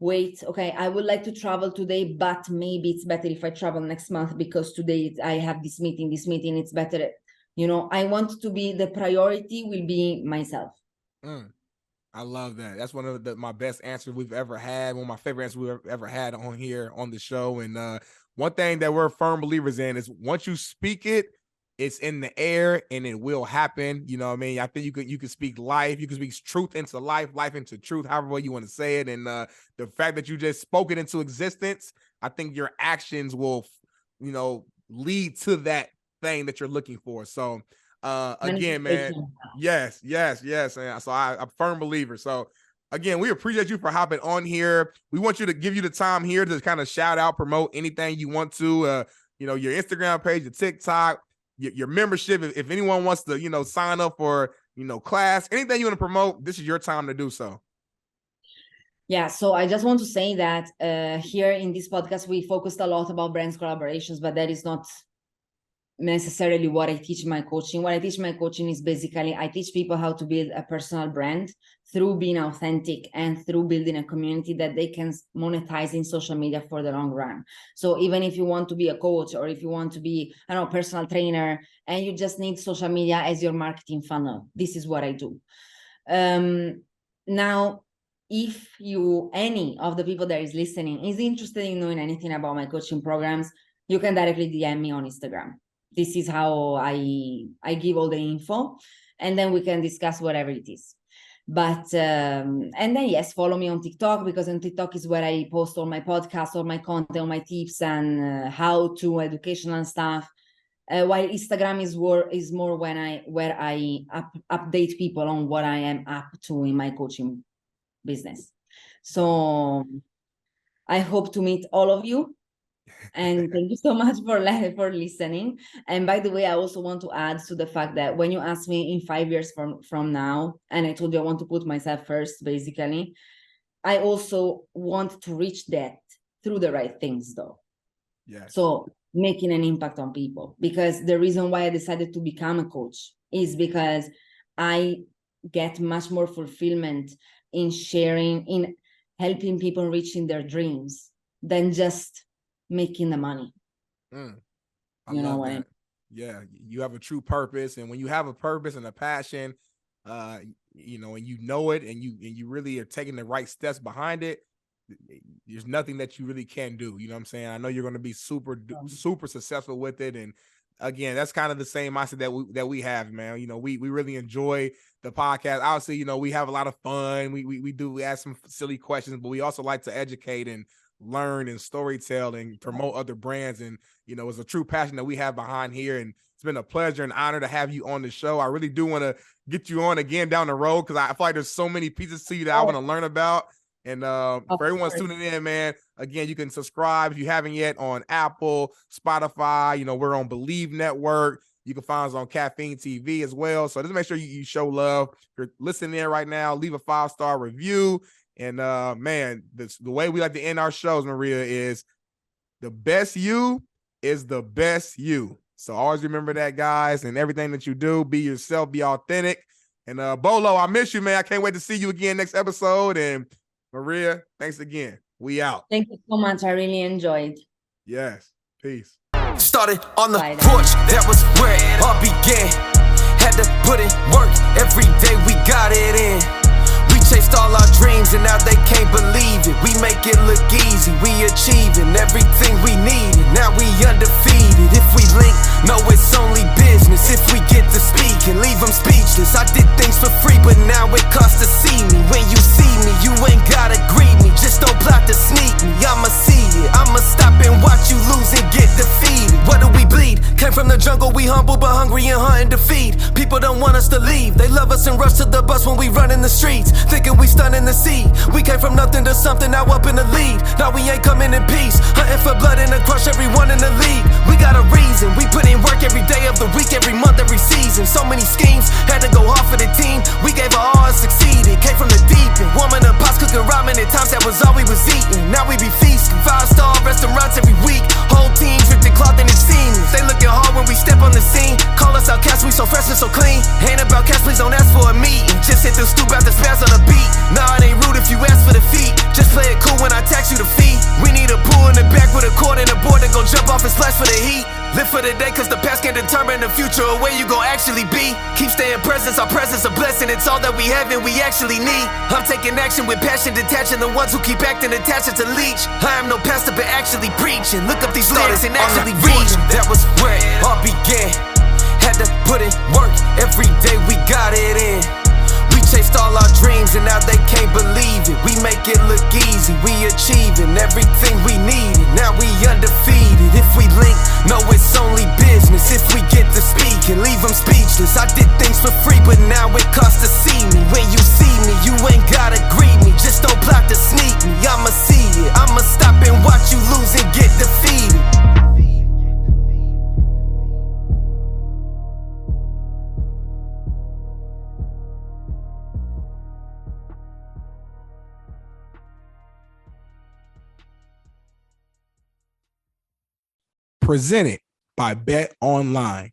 wait, okay, I would like to travel today, but maybe it's better if I travel next month because today I have this meeting, it's better. I want to be, the priority will be myself. I love that. That's one of my best answers we've ever had. One of my favorite answers we've ever had on here on the show. And one thing that we're firm believers in is once you speak it, it's in the air and it will happen. You know what I mean? I think you can speak life. You can speak truth into life into truth, however way you want to say it. And the fact that you just spoke it into existence, I think your actions will, lead to that thing that you're looking for. So again, man, yes. And so I'm a firm believer. So again, we appreciate you for hopping on here. We want you to give you the time here to kind of shout out, promote anything you want to, your Instagram page, your TikTok, your membership. If anyone wants to, sign up for, class, anything you want to promote, this is your time to do so. Yeah, so I just want to say that here in this podcast, we focused a lot about brands collaborations, but that is not necessarily what I teach in my coaching. What I teach in my coaching is basically I teach people how to build a personal brand through being authentic and through building a community that they can monetize in social media for the long run. So even if you want to be a coach or if you want to be, personal trainer, and you just need social media as your marketing funnel, this is what I do. Now, if any of the people that is listening is interested in knowing anything about my coaching programs, you can directly DM me on Instagram. This is how I give all the info, and then we can discuss whatever it is. But and then yes, follow me on TikTok, because on TikTok is where I post all my podcasts, all my content, all my tips and how-to educational stuff. While Instagram is more where I update people on what I am up to in my coaching business. So I hope to meet all of you. And thank you so much for listening. And by the way, I also want to add to the fact that when you ask me in 5 years from now, and I told you I want to put myself first, basically, I also want to reach that through the right things, though. Yeah. So making an impact on people, because the reason why I decided to become a coach is because I get much more fulfillment in sharing, in helping people reaching their dreams than just making the money. I love that. Yeah, you have a true purpose, and when you have a purpose and a passion, and you know it, and you really are taking the right steps behind it, there's nothing that you really can do. You know what I'm saying? I know you're going to be super successful with it, and again, that's kind of the same mindset that we have, man. We really enjoy the podcast. Obviously, we have a lot of fun. We ask some silly questions, but we also like to educate and learn and storytell and promote other brands. And, it's a true passion that we have behind here. And it's been a pleasure and honor to have you on the show. I really do want to get you on again down the road, because I feel like there's so many pieces to you that I want to learn about. And for everyone tuning in, man, again, you can subscribe if you haven't yet on Apple, Spotify. We're on Believe Network. You can find us on Caffeine TV as well. So just make sure you show love. If you're listening in right now, leave a 5-star review. And man, the way we like to end our shows, Maria, is the best you is the best you. So always remember that, guys, and everything that you do, be yourself, be authentic. And Bolo, I miss you, man. I can't wait to see you again next episode. And Maria, thanks again. We out. Thank you so much. I really enjoyed. Yes. Peace. Started on the porch, that was where it all began. Had to put in work, every day we got it in. We chased all our dreams and now they can't believe it. We make it look easy, we achieving everything we needed. Now we undefeated. If we link, no, it's only business. If we get to speak and leave them speechless. I did things for free, but now it costs to see me. When you see me, you ain't gotta greet me. Just don't plot to sneak me. I'ma see it, I'ma stop and watch you lose and get defeated. What do we bleed? Came from the jungle, we humble but hungry and hunting to feed. People don't want us to leave, they love us and rush to the bus when we run in the streets, thinking we stunning the sea. We came from nothing to something, now up in the lead. Now we ain't coming in peace, hunting for blood and to crush everyone in the league. We got a reason, we put in work every day of the week, every month, every season. So many schemes, had to go hard for the team. We gave our all and succeeded, came from the deep end. Warming up pots, cooking ramen at times, that was all we was eating. Now we be feasting, 5-star restaurants every week. Whole team dripped in cloth and it's seamless. They looking hard when we step on the scene. Call us outcasts, we so fresh and so clean. Ain't about cash, please don't ask for a meeting. Just hit the stoop out the spaz on the beat. Nah, it ain't rude if you ask for the feet. Just play it cool when I tax you the fee. We need a pool in the back with a cord and a board to go jump off and splash for the heat. Live for the day, cause the past can determine the future or where you gon' actually be. Keep staying present, our presence a blessing. It's all that we have and we actually need. I'm taking action with passion, detaching the ones who keep acting attached to leech. I am no pastor, but actually preaching. Look up these lyrics and actually read. That was where it all began. Had to put in work, every day we got it in. We chased all our dreams and now they can't believe it. We make it look easy, we achieving everything we needed. Now we undefeated. If we link, no it's only business. If we get to speak and leave them speechless. I did things for free but now it costs to see me. When you see me, you ain't gotta greet me. Just don't plot to sneak me. I'ma see it, I'ma stop and watch you lose and get defeated. Presented by Bet Online.